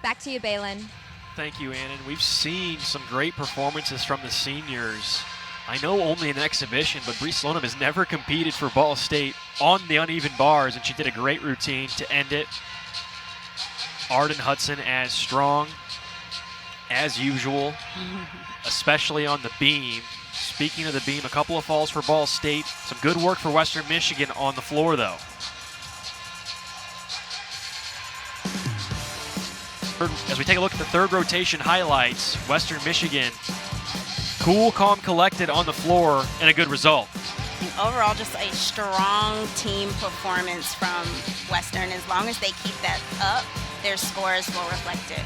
Back to you, Balin. Thank you, Annan. We've seen some great performances from the seniors. I know only an exhibition, but Bree Slonim has never competed for Ball State on the uneven bars, and she did a great routine to end it. Arden Hudson as strong as usual, especially on the beam. Speaking of the beam, a couple of falls for Ball State. Some good work for Western Michigan on the floor, though. As we take a look at the third rotation highlights, Western Michigan, cool, calm, collected on the floor, and a good result. And overall, just a strong team performance from Western. As long as they keep that up, their scores will reflect it.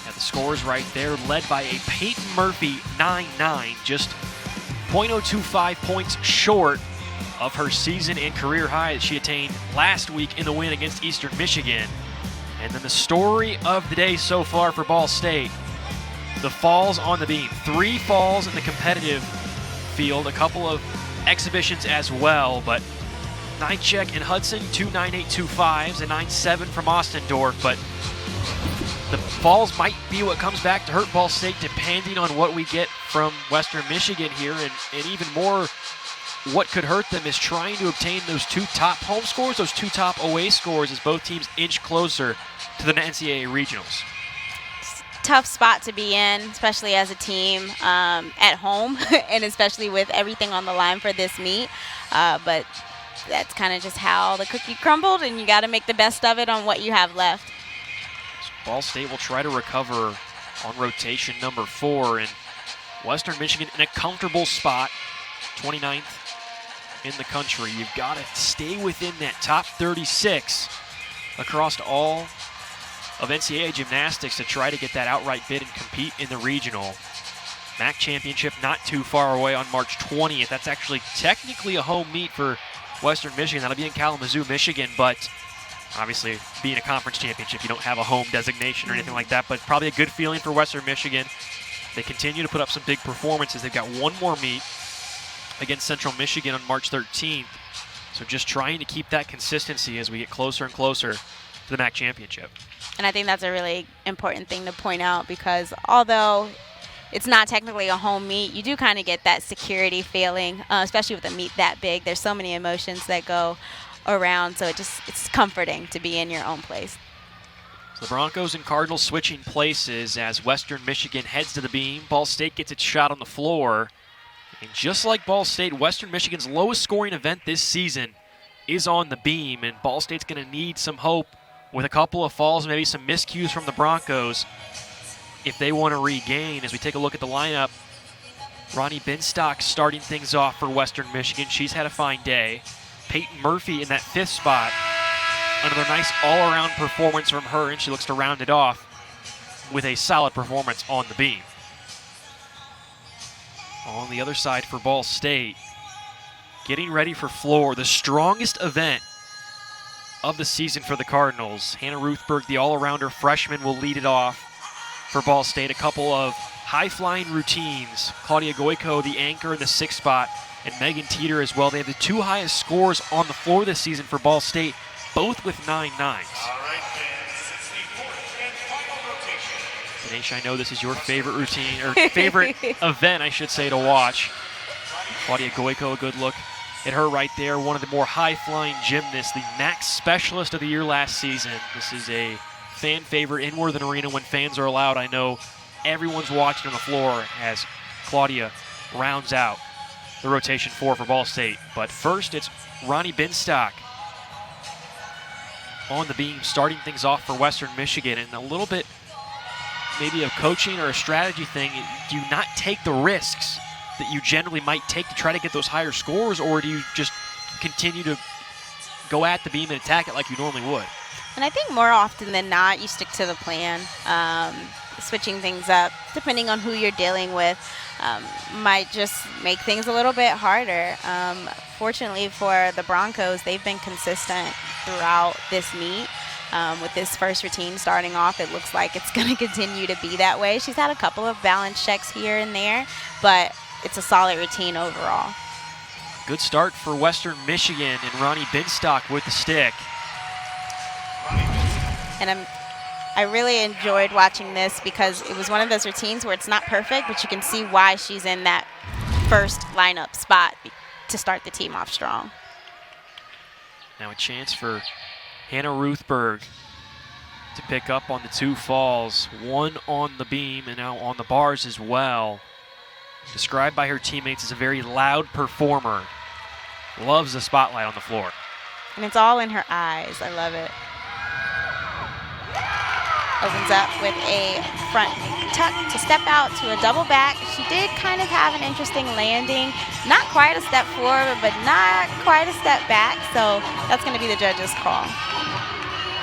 Yeah, the scores right there, led by a Peyton Murphy 9-9, just 0.025 points short of her season and career high that she attained last week in the win against Eastern Michigan. And then the story of the day so far for Ball State, the falls on the beam. 3 falls in the competitive field, a couple of exhibitions as well, but Nychek and Hudson, 2 9.825s and 9.7 from Ostendorf, but the falls might be what comes back to hurt Ball State depending on what we get from Western Michigan here, and even more what could hurt them is trying to obtain those 2 top home scores, those 2 top away scores as both teams inch closer to the NCAA regionals. Tough spot to be in, especially as a team at home, and especially with everything on the line for this meet, but that's kind of just how the cookie crumbled, and you got to make the best of it on what you have left. So Ball State will try to recover on rotation number 4, and Western Michigan in a comfortable spot, 29th in the country. You've got to stay within that top 36 across all of NCAA gymnastics to try to get that outright bid and compete in the regional. MAC championship not too far away on March 20th. That's actually technically a home meet for Western Michigan. That'll be in Kalamazoo, Michigan, but obviously being a conference championship, you don't have a home designation or anything like that, but probably a good feeling for Western Michigan. They continue to put up some big performances. They've got one more meet against Central Michigan on March 13th. So just trying to keep that consistency as we get closer and closer to the MAC championship. And I think that's a really important thing to point out, because although it's not technically a home meet, you do kind of get that security feeling, especially with a meet that big. There's so many emotions that go around, so it's comforting to be in your own place. So the Broncos and Cardinals switching places as Western Michigan heads to the beam. Ball State gets its shot on the floor. And just like Ball State, Western Michigan's lowest scoring event this season is on the beam, and Ball State's going to need some hope with a couple of falls, maybe some miscues from the Broncos if they want to regain. As we take a look at the lineup, Ronnie Binstock starting things off for Western Michigan. She's had a fine day. Peyton Murphy in that 5th spot. Another nice all-around performance from her, and she looks to round it off with a solid performance on the beam. On the other side for Ball State, getting ready for floor, the strongest event of the season for the Cardinals. Hannah Ruthberg, the all-arounder freshman, will lead it off for Ball State. A couple of high-flying routines. Claudia Goico, the anchor in the 6th spot, and Megan Teeter as well. They have the 2 highest scores on the floor this season for Ball State, both with 9.9s. All right, fans, 64th and final rotation. Dinesh, I know this is your favorite routine, or favorite event, I should say, to watch. Claudia Goico, a good look at her right there. One of the more high-flying gymnasts, the MAC Specialist of the Year last season. This is a fan favorite in Worthen Arena when fans are allowed. I know everyone's watching on the floor as Claudia rounds out the rotation 4 for Ball State. But first, it's Ronnie Binstock on the beam, starting things off for Western Michigan. And a little bit maybe a coaching or a strategy thing. Do you not take the risks that you generally might take to try to get those higher scores, or do you just continue to go at the beam and attack it like you normally would? And I think more often than not, you stick to the plan. Switching things up, depending on who you're dealing with, might just make things a little bit harder. Fortunately for the Broncos, they've been consistent throughout this meet. With this first routine starting off, it looks like it's going to continue to be that way. She's had a couple of balance checks here and there, but it's a solid routine overall. Good start for Western Michigan and Ronnie Binstock with the stick. And I really enjoyed watching this because it was one of those routines where it's not perfect, but you can see why she's in that first lineup spot to start the team off strong. Now a chance for Hannah Ruthberg to pick up on the two falls, one on the beam and now on the bars as well. Described by her teammates as a very loud performer. Loves the spotlight on the floor. And it's all in her eyes. I love it. Opens up with a front tuck to step out to a double back. She did kind of have an interesting landing. Not quite a step forward, but not quite a step back. So that's going to be the judges' call.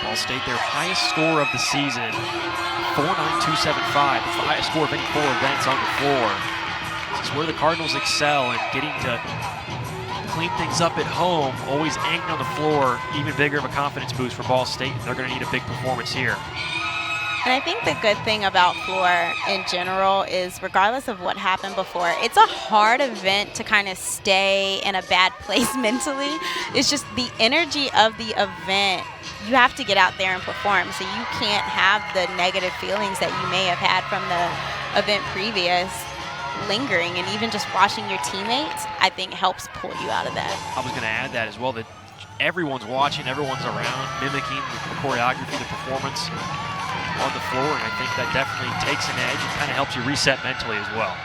Ball State, their highest score of the season, 4.9275. It's the highest score of any 4 events on the floor. This is where the Cardinals excel in getting to clean things up at home, always angry on the floor. Even bigger of a confidence boost for Ball State. They're going to need a big performance here. And I think the good thing about floor in general is regardless of what happened before, it's a hard event to kind of stay in a bad place mentally. It's just the energy of the event. You have to get out there and perform, so you can't have the negative feelings that you may have had from the event previous lingering, and even just watching your teammates, I think, helps pull you out of that. I was going to add that as well, that everyone's watching, everyone's around, mimicking the choreography, the performance on the floor, and I think that definitely takes an edge and kind of helps you reset mentally as well.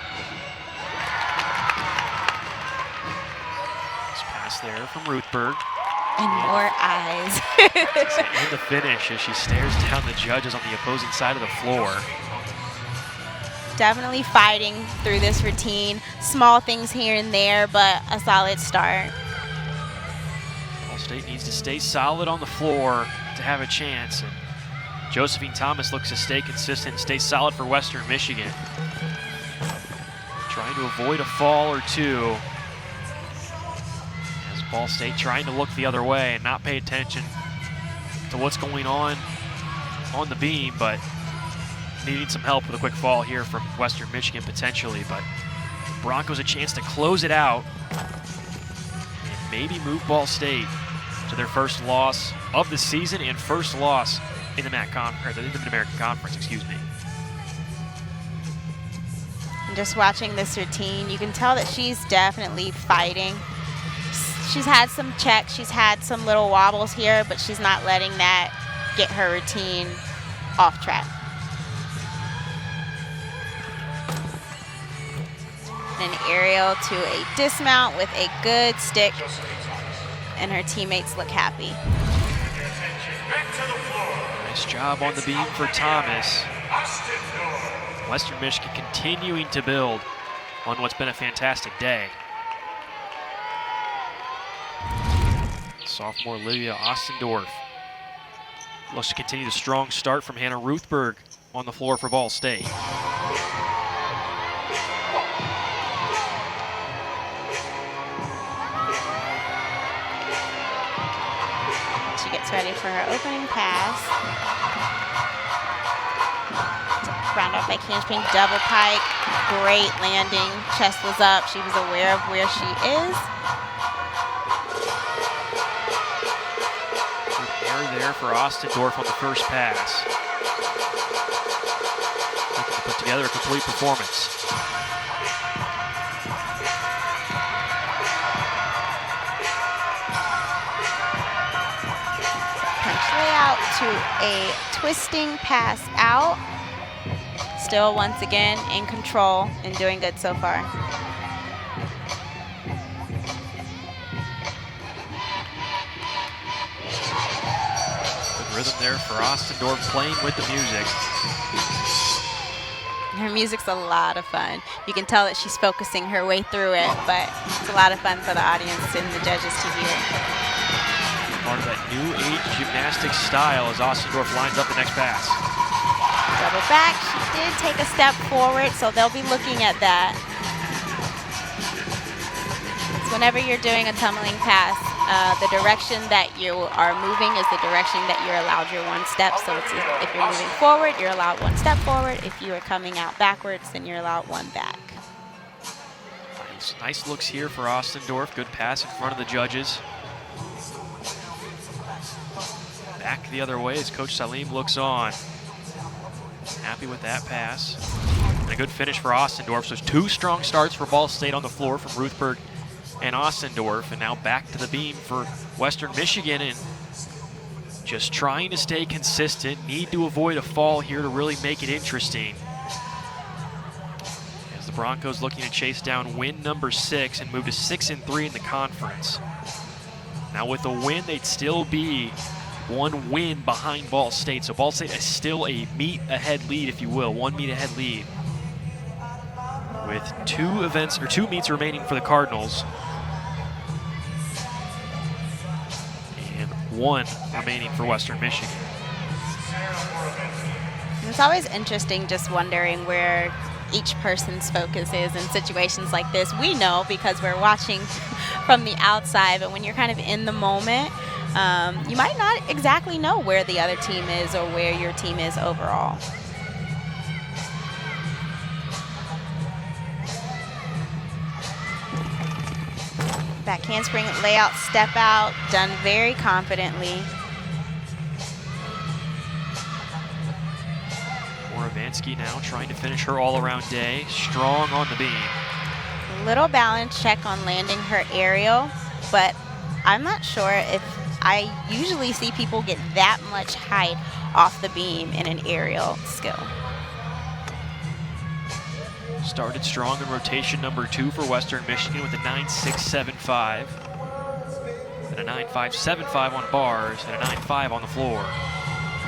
Nice pass there from Ruthberg. And more eyes. And the finish as she stares down the judges on the opposing side of the floor. Definitely fighting through this routine. Small things here and there, but a solid start. Ball State needs to stay solid on the floor to have a chance. And Josephine Thomas looks to stay consistent and stay solid for Western Michigan. Trying to avoid a fall or two. As Ball State trying to look the other way and not pay attention to what's going on the beam, but needing some help with a quick fall here from Western Michigan potentially. But Broncos a chance to close it out and maybe move Ball State to their first loss of the season and first loss in the Mid-American Conference, excuse me. And just watching this routine, you can tell that she's definitely fighting. She's had some checks, she's had some little wobbles here, but she's not letting that get her routine off track. An aerial to a dismount with a good stick, and her teammates look happy. Nice job on the beam for Thomas. Western Michigan continuing to build on what's been a fantastic day. Sophomore Olivia Ostendorf looks to continue the strong start from Hannah Ruthberg on the floor for Ball State. She gets ready for her opening pass. Round off by Canspring, double pike. Great landing. Chest was up. She was aware of where she is. Good error there for Ostendorf on the first pass. Looking to put together a complete performance. Out to a twisting pass out. Still once again in control and doing good so far. Good rhythm there for Ostendorf, playing with the music. Her music's a lot of fun. You can tell that she's focusing her way through it, but it's a lot of fun for the audience and the judges to hear. Part of that new age gymnastics style as Ostendorf lines up the next pass. Double back. She did take a step forward, so they'll be looking at that. So whenever you're doing a tumbling pass, the direction that you are moving is the direction that you're allowed your one step. So it's, if you're moving forward, you're allowed one step forward. If you are coming out backwards, then you're allowed one back. Nice looks here for Ostendorf. Good pass in front of the judges. Back the other way as Coach Salim looks on. Happy with that pass. And a good finish for Ostendorf. So it's 2 strong starts for Ball State on the floor from Ruthberg and Ostendorf. And now back to the beam for Western Michigan. And just trying to stay consistent. Need to avoid a fall here to really make it interesting. As the Broncos looking to chase down win number 6 and move to 6-3 in the conference. Now with a win, they'd still be 1 win behind Ball State. So Ball State is still a meet ahead lead, if you will, 1 meet ahead lead. With 2 meets remaining for the Cardinals. And 1 remaining for Western Michigan. It's always interesting just wondering where each person's focus is in situations like this. We know because we're watching from the outside, but when you're kind of in the moment, you might not exactly know where the other team is or where your team is overall. Back handspring layout, step out, done very confidently. Moravanski now trying to finish her all-around day. Strong on the beam. Little balance check on landing her aerial, but I'm not sure if I usually see people get that much height off the beam in an aerial skill. Started strong in rotation number 2 for Western Michigan with a 9.675 and a 9.575 on bars and a 9.5 on the floor.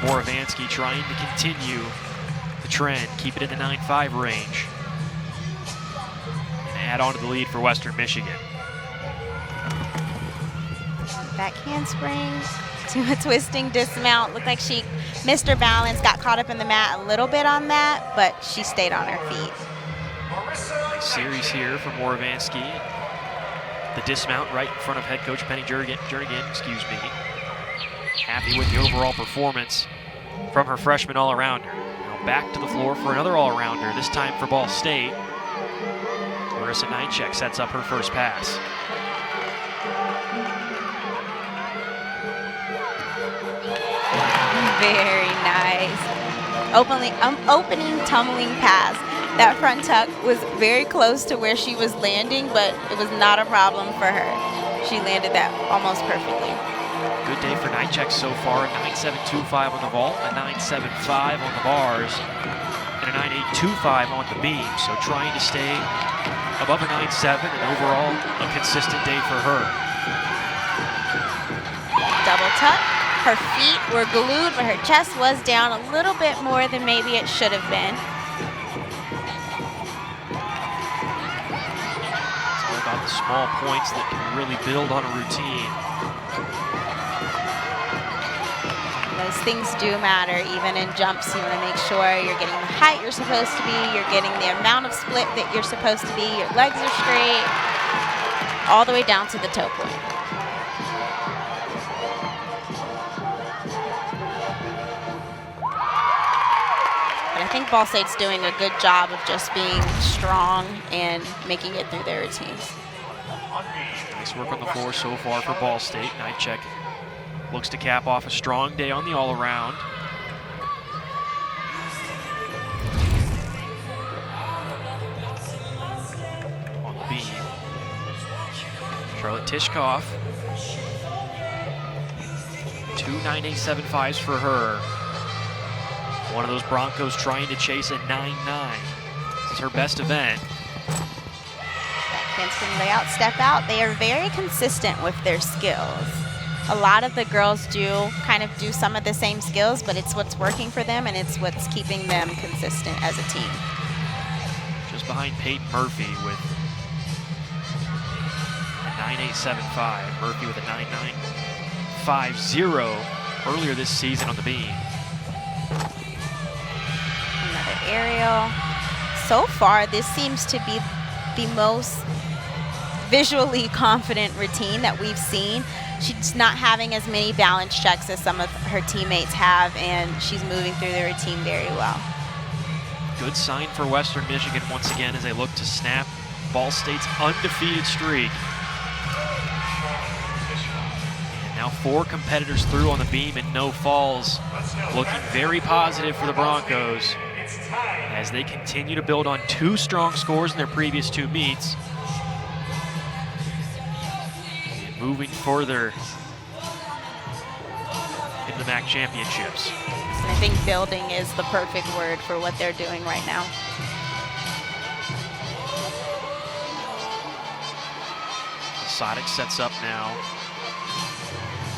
Moravanski trying to continue the trend, keep it in the 9.5 range, and add on to the lead for Western Michigan. Back handspring to a twisting dismount. Looked like she missed her balance, got caught up in the mat a little bit on that, but she stayed on her feet. Nice series here for Moravanski. The dismount right in front of head coach Penny Jernigan, Happy with the overall performance from her freshman all-arounder. Now back to the floor for another all-arounder, this time for Ball State. Marissa Nychek sets up her first pass. Very nice. Opening tumbling pass. That front tuck was very close to where she was landing, but it was not a problem for her. She landed that almost perfectly. Good day for Nychek so far. A 9.725 on the vault, a 9.75 on the bars, and a 9.825 on the beam. So trying to stay above a 9.7 and overall a consistent day for her. Double tuck. Her feet were glued, but her chest was down a little bit more than maybe it should have been. It's all about the small points that can really build on a routine. Those things do matter, even in jumps. You want to make sure you're getting the height you're supposed to be, you're getting the amount of split that you're supposed to be, your legs are straight, all the way down to the toe point. I think Ball State's doing a good job of just being strong and making it through their routines. Nice work on the floor so far for Ball State. Nychek looks to cap off a strong day on the all-around. On the beam, Charlotte Tishkoff. 2 9.875s for her. One of those Broncos trying to chase a 9.9. This is her best event. Handspring layout, step out. They are very consistent with their skills. A lot of the girls do kind of do some of the same skills, but it's what's working for them and it's what's keeping them consistent as a team. Just behind Peyton Murphy with a 9.875. Murphy with a 99.50 earlier this season on the beam. Another aerial. So far, this seems to be the most visually confident routine that we've seen. She's not having as many balance checks as some of her teammates have, and she's moving through the routine very well. Good sign for Western Michigan once again as they look to snap Ball State's undefeated streak. And now 4 competitors through on the beam and no falls. Looking very positive for the Broncos as they continue to build on 2 strong scores in their previous 2 meets. And moving further into the MAC championships. And I think building is the perfect word for what they're doing right now. Sodic sets up now.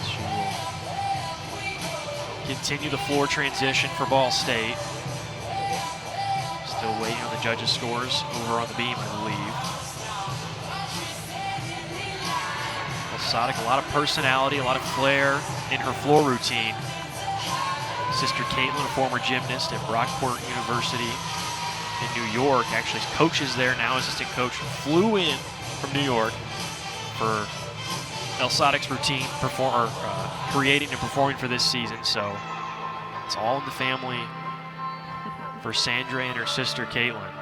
She will continue the floor transition for Ball State. Still waiting on the judges' scores over on the beam, I believe. Sodic, a lot of personality, a lot of flair in her floor routine. Sister Caitlin, a former gymnast at Brockport University in New York, actually coaches there now, assistant coach, flew in from New York for El Sodic's routine, creating and performing for this season. So it's all in the family for Sandra and her sister Caitlin.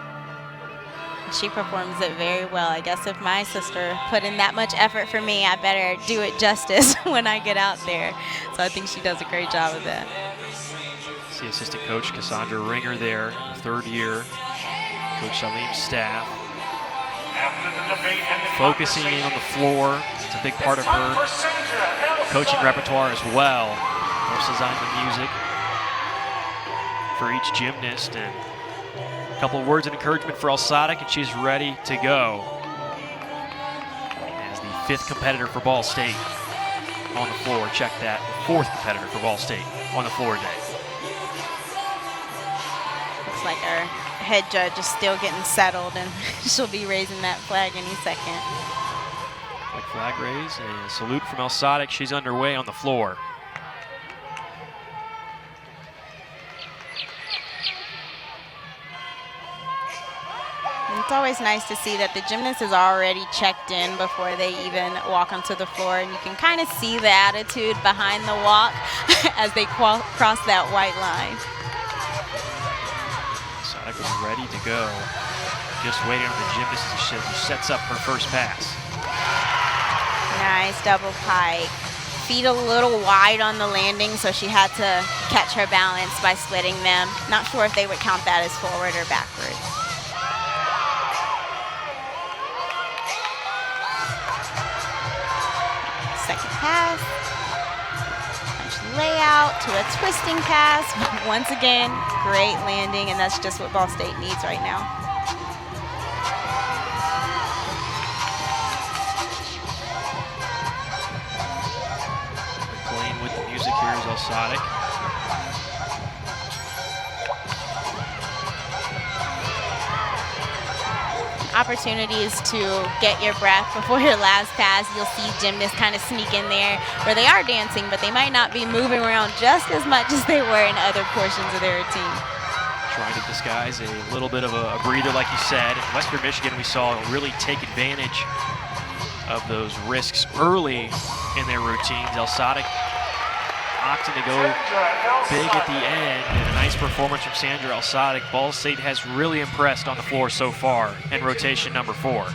She performs it very well. I guess if my sister put in that much effort for me, I better do it justice when I get out there. So I think she does a great job of that. See assistant coach Cassandra Ringer there, 3rd year. Coach Salim's staff. Focusing in on the floor. It's a big part of her coaching repertoire as well. Helps design the music for each gymnast. And a couple of words of encouragement for El Sodic, and she's ready to go. As the 5th competitor for Ball State on the floor. Check that. 4th competitor for Ball State on the floor today. Looks like our head judge is still getting settled, and she'll be raising that flag any second. Quick flag raise and a salute from El Sodic. She's underway on the floor. It's always nice to see that the gymnast is already checked in before they even walk onto the floor, and you can kind of see the attitude behind the walk as they cross that white line. Sodic is ready to go. Just waiting on the gymnast as she sets up her first pass. Nice double pike. Feet a little wide on the landing, so she had to catch her balance by splitting them. Not sure if they would count that as forward or backwards. Second pass. Punch layout to a twisting pass. Once again, great landing, and that's just what Ball State needs right now. Playing with the music here is El Sodic. Opportunities to get your breath before your last pass. You'll see gymnasts kind of sneak in there where they are dancing, but they might not be moving around just as much as they were in other portions of their routine. Trying to disguise a little bit of a breather, like you said. In Western Michigan, we saw really take advantage of those risks early in their routines. El Sodic opting to go big at the end, and a nice performance from Sandra El Sodic. Ball State has really impressed on the floor so far in rotation number 4.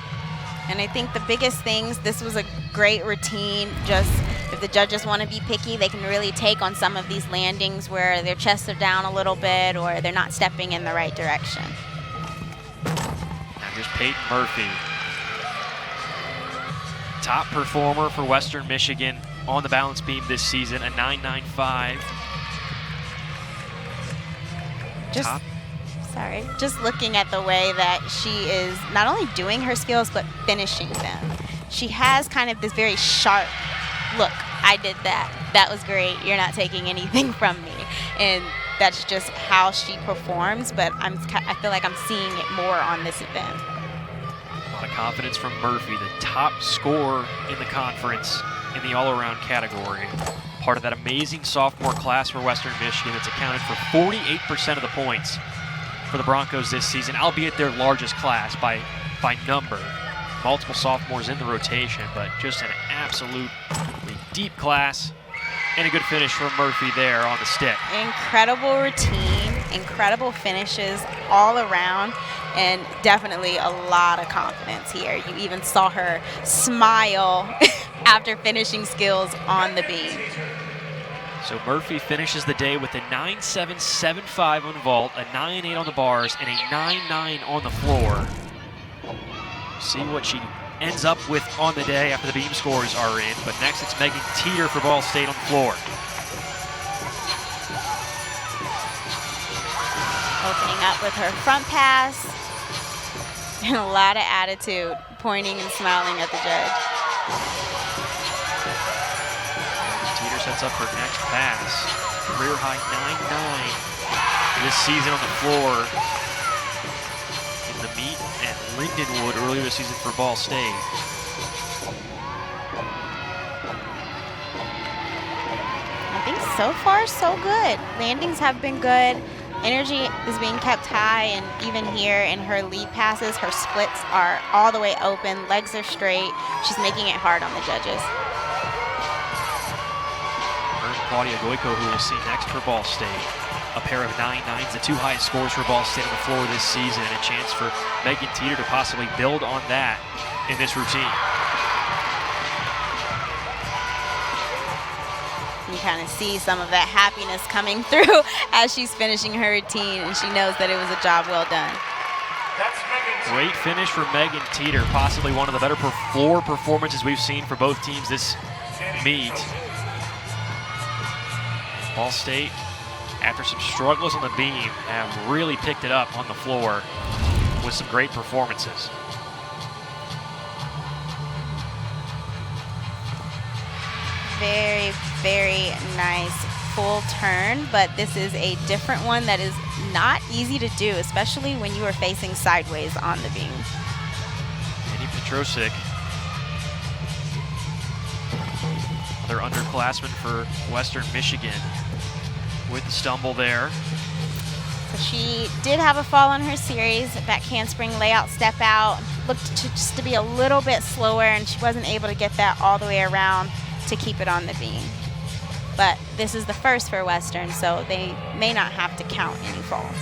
And I think the biggest things, this was a great routine. Just if the judges want to be picky, they can really take on some of these landings where their chests are down a little bit or they're not stepping in the right direction. Now here's Peyton Murphy. Top performer for Western Michigan on the balance beam this season, a 9.95. Just looking at the way that she is not only doing her skills, but finishing them. She has kind of this very sharp look. I did that. That was great. You're not taking anything from me. And that's just how she performs, but I feel like I'm seeing it more on this event. A lot of confidence from Murphy, the top scorer in the conference in the all-around category. part of that amazing sophomore class for Western Michigan that's accounted for 48% of the points for the Broncos this season, albeit their largest class by number. Multiple sophomores in the rotation, but just an absolutely deep class. And a good finish from Murphy there on the stick. Incredible routine, incredible finishes all around, and definitely a lot of confidence here. You even saw her smile after finishing skills on the beam. So Murphy finishes the day with a 9.775 on vault, a 9.8 on the bars, and a 9.9 on the floor. See what she ends up with on the day after the beam scores are in. But next it's Megan Teeter for Ball State on the floor. Opening up with her front pass. And a lot of attitude, pointing and smiling at the judge. Megan Teeter sets up her next pass. Career high 9.9 this season on the floor. In the meet at Lindenwood earlier this season for Ball State. I think so far so good. Landings have been good. Energy is being kept high, and even here in her lead passes, her splits are all the way open, legs are straight. She's making it hard on the judges. Her and Claudia Goico, who we'll see next for Ball State. A pair of 9.9s, the two highest scores for Ball State on the floor this season, and a chance for Megan Teeter to possibly build on that in this routine. You kind of see some of that happiness coming through as she's finishing her routine, and she knows that it was a job well done. Great finish for Megan Teeter, possibly one of the better floor performances we've seen for both teams this meet. Ball State, after some struggles on the beam, have really picked it up on the floor with some great performances. Very, very nice full turn, but this is a different one that is not easy to do, especially when you are facing sideways on the beam. Annie Petrosic, another underclassman for Western Michigan, with the stumble there. So she did have a fall on her series, back handspring layout step out, looked just to be a little bit slower, and she wasn't able to get that all the way around to keep it on the beam. But this is the first for Western, so they may not have to count any falls.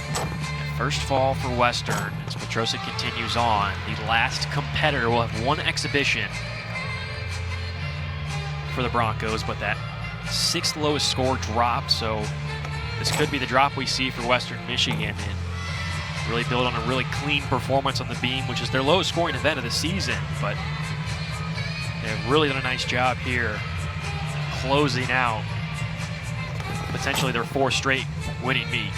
First fall for Western as Petrosic continues on. The last competitor will have one exhibition for the Broncos, but that sixth lowest score dropped, so this could be the drop we see for Western Michigan and really build on a really clean performance on the beam, which is their lowest scoring event of the season. But they've really done a nice job here closing out potentially their fourth straight winning meet.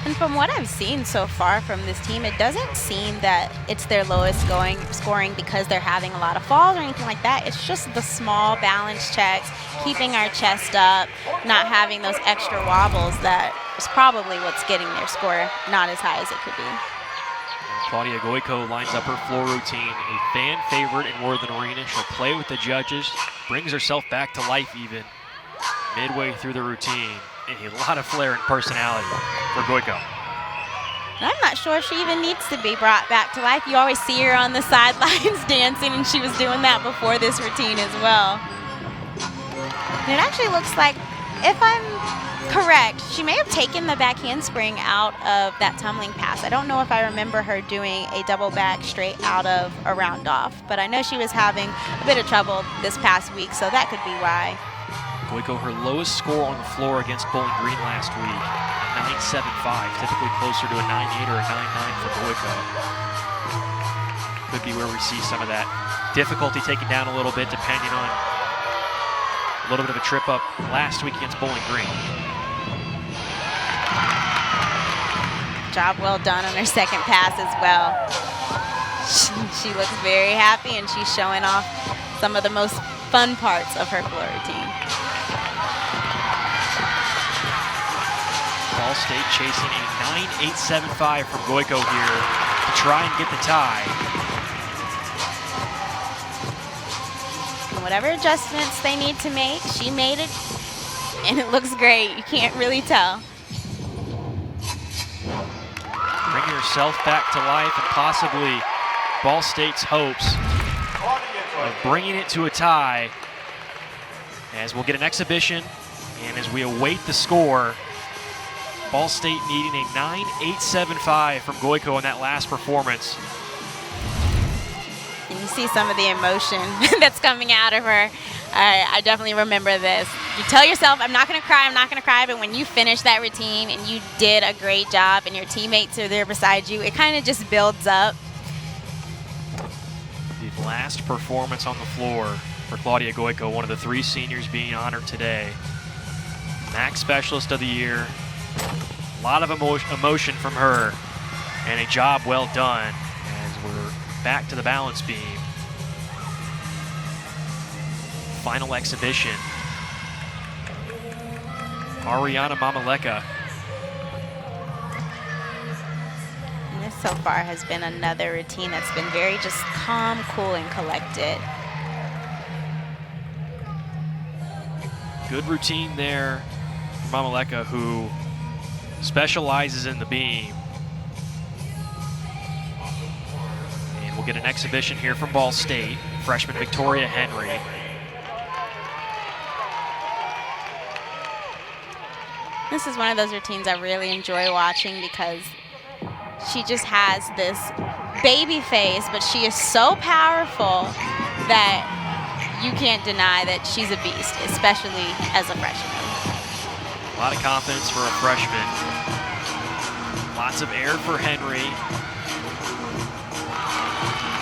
And from what I've seen so far from this team, it doesn't seem that it's their lowest scoring because they're having a lot of falls or anything like that. It's just the small balance checks, keeping our chest up, not having those extra wobbles that is probably what's getting their score not as high as it could be. Claudia Goico lines up her floor routine, a fan favorite in Worthen Arena. She'll play with the judges, brings herself back to life even midway through the routine. A lot of flair and personality for Goico. I'm not sure if she even needs to be brought back to life. You always see her on the sidelines dancing, and she was doing that before this routine as well. And it actually looks like, if I'm correct, she may have taken the back handspring out of that tumbling pass. I don't know if I remember her doing a double back straight out of a round off, but I know she was having a bit of trouble this past week, so that could be why. Goico, her lowest score on the floor against Bowling Green last week, a 9.75, typically closer to a 9.8 or a 9.9 for Goico. Could be where we see some of that difficulty taken down a little bit, depending on a little bit of a trip up last week against Bowling Green. Job well done on her second pass as well. She looks very happy, and she's showing off some of the most fun parts of her floor routine. Ball State chasing a 9.875 from Goico here to try and get the tie. And whatever adjustments they need to make, she made it and it looks great. You can't really tell. Bringing herself back to life and possibly Ball State's hopes of bringing it to a tie, as we'll get an exhibition, and as we await the score, Ball State needing a 9.875 from Goico in that last performance. And you see some of the emotion that's coming out of her. I definitely remember this. You tell yourself, I'm not going to cry, I'm not going to cry, but when you finish that routine and you did a great job and your teammates are there beside you, it kind of just builds up. The last performance on the floor for Claudia Goico, one of the 3 seniors being honored today. MAC Specialist of the Year. A lot of emotion from her, and a job well done as we're back to the balance beam. Final exhibition. Ariana Mamaleka. And this so far has been another routine that's been very just calm, cool, and collected. Good routine there for Mamaleka, who specializes in the beam. And we'll get an exhibition here from Ball State. Freshman Victoria Henry. This is one of those routines I really enjoy watching because she just has this baby face, but she is so powerful that you can't deny that she's a beast, especially as a freshman. A lot of confidence for a freshman. Lots of air for Henry.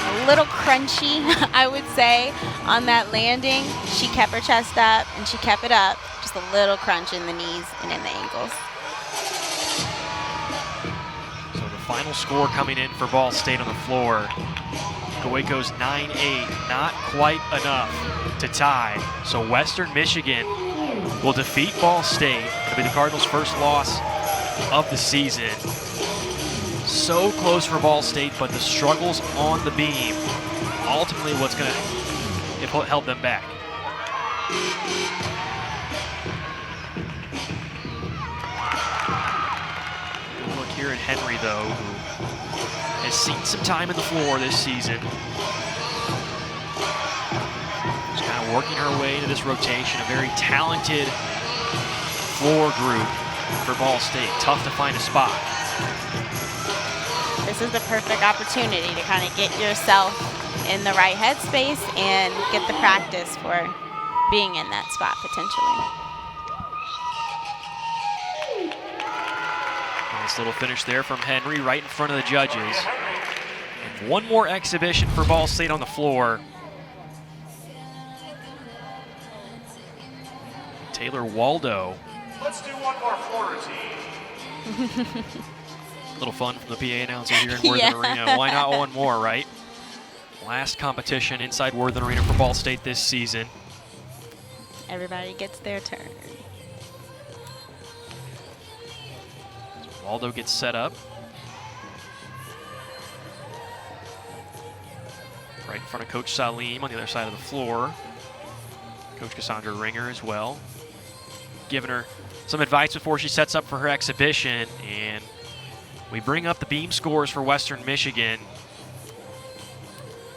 A little crunchy, I would say, on that landing. She kept her chest up and she kept it up. Just a little crunch in the knees and in the ankles. So the final score coming in for Ball State on the floor. Goico's 9-8, not quite enough to tie. So Western Michigan will defeat Ball State. It'll be the Cardinals' first loss of the season. So close for Ball State, but the struggles on the beam ultimately what's going to help them back. Good look here at Henry, though, who has seen some time in the floor this season. Just kind of working her way into this rotation. A very talented floor group for Ball State. Tough to find a spot. This is the perfect opportunity to kind of get yourself in the right headspace and get the practice for being in that spot potentially. Nice little finish there from Henry right in front of the judges. And one more exhibition for Ball State on the floor. Taylor Waldo. Let's do one more floor routine. Little fun from the PA announcer here in Worthen Arena. Why not one more, right? Last competition inside Worthen Arena for Ball State this season. Everybody gets their turn. So Waldo gets set up. Right in front of Coach Salim on the other side of the floor. Coach Cassandra Ringer as well. Giving her some advice before she sets up for her exhibition. And we bring up the beam scores for Western Michigan.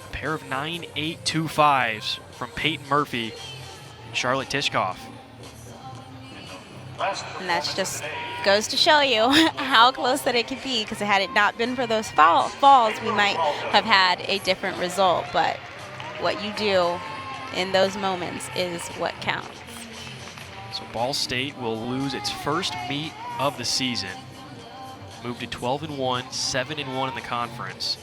A pair of 9.825s from Peyton Murphy and Charlotte Tishkoff. And that just goes to show you how close that it could be, because had it not been for those falls, we might have had a different result. But what you do in those moments is what counts. So Ball State will lose its first meet of the season. Moved to 12-1, 7-1 in the conference.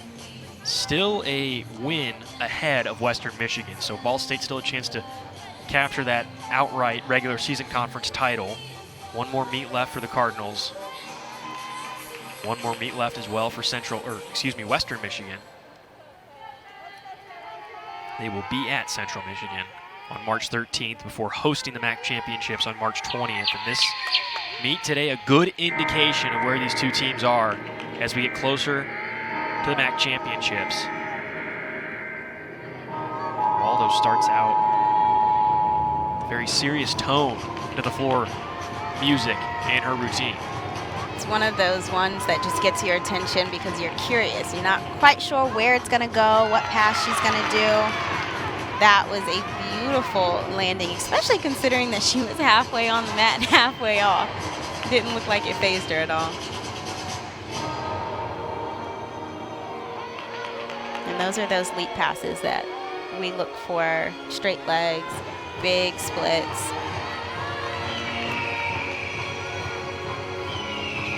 Still a win ahead of Western Michigan. So Ball State still a chance to capture that outright regular season conference title. One more meet left for the Cardinals. One more meet left as well for Western Michigan. They will be at Central Michigan on March 13th before hosting the MAC Championships on March 20th. And this meet today, a good indication of where these two teams are as we get closer to the MAC Championships. Waldo starts out very serious tone to the floor music in her routine. It's one of those ones that just gets your attention because you're curious. You're not quite sure where it's going to go, what pass she's going to do. That was a beautiful landing, especially considering that she was halfway on the mat and halfway off. Didn't look like it fazed her at all. And those are those leap passes that we look for. Straight legs, big splits.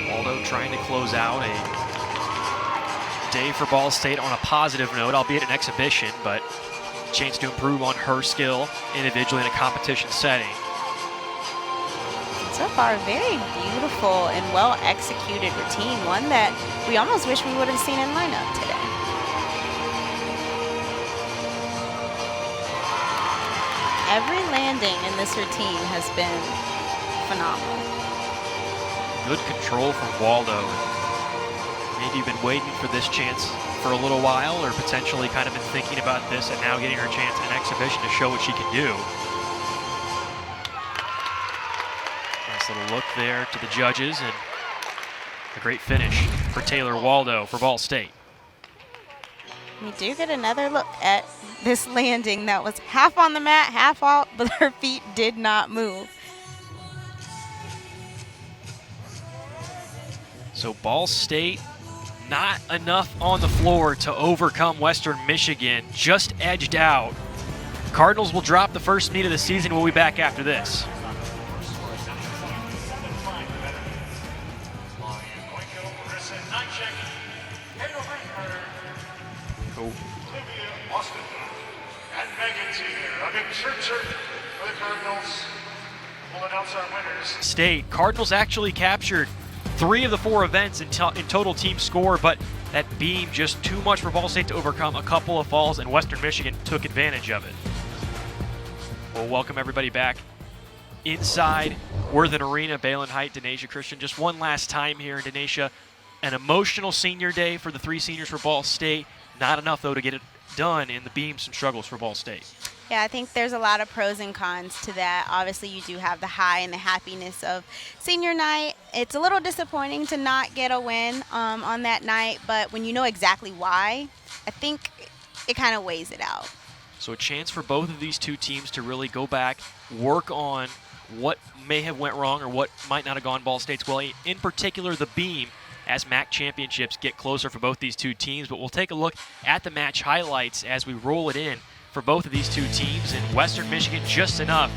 Waldo trying to close out a day for Ball State on a positive note, albeit an exhibition, but a chance to improve on her skill individually in a competition setting. So far, very beautiful and well-executed routine, one that we almost wish we would have seen in lineup today. Every landing in this routine has been phenomenal. Good control from Waldo. Maybe you've been waiting for this chance for a little while, or potentially kind of been thinking about this and now getting her chance in an exhibition to show what she can do. Nice little look there to the judges, and a great finish for Taylor Waldo for Ball State. We do get another look at this landing that was half on the mat, half out, but her feet did not move. So Ball State, not enough on the floor to overcome Western Michigan, just edged out. Cardinals will drop the first meet of the season. We'll be back after this. State Cardinals actually captured 3 of the 4 events in total team score, but that beam just too much for Ball State to overcome. A couple of falls, and Western Michigan took advantage of it. We'll welcome everybody back inside Worthen Arena, Balin Height, Denasia Christian. Just one last time here in Denasia. An emotional senior day for the 3 seniors for Ball State. Not enough, though, to get it done in the beam. Some struggles for Ball State. Yeah, I think there's a lot of pros and cons to that. Obviously, you do have the high and the happiness of senior night. It's a little disappointing to not get a win on that night, but when you know exactly why, I think it kind of weighs it out. So a chance for both of these 2 teams to really go back, work on what may have went wrong or what might not have gone Ball State's way. In particular, the beam, as MAC championships get closer for both these 2 teams. But we'll take a look at the match highlights as we roll it in for both of these 2 teams. And Western Michigan just enough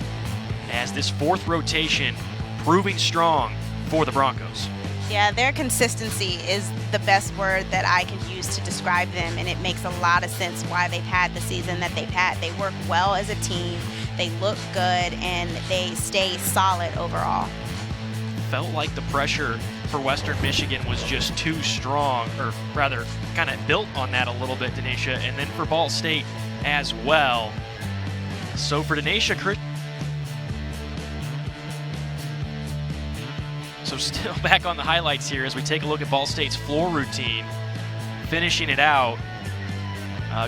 as this 4th rotation proving strong for the Broncos. Yeah, their consistency is the best word that I can use to describe them, and it makes a lot of sense why they've had the season that they've had. They work well as a team, they look good, and they stay solid overall. Felt like the pressure for Western Michigan was just too strong, or rather kind of built on that a little bit, Denasia, and then for Ball State as well. So for Denasia, so still back on the highlights here as we take a look at Ball State's floor routine, finishing it out.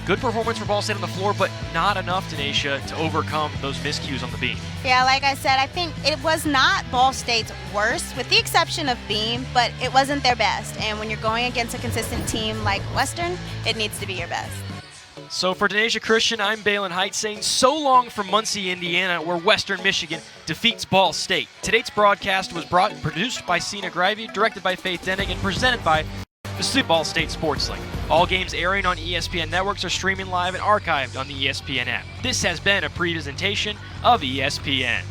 Good performance for Ball State on the floor, but not enough, Denasia, to overcome those miscues on the beam. Yeah, like I said, I think it was not Ball State's worst, with the exception of beam, but it wasn't their best. And when you're going against a consistent team like Western, it needs to be your best. So for Denasia Christian, I'm Balin Height saying so long from Muncie, Indiana, where Western Michigan defeats Ball State. Today's broadcast was produced by Sina Grivey, directed by Faith Denning, and presented by the Ball State Sports Link. All games airing on ESPN networks are streaming live and archived on the ESPN app. This has been a presentation of ESPN.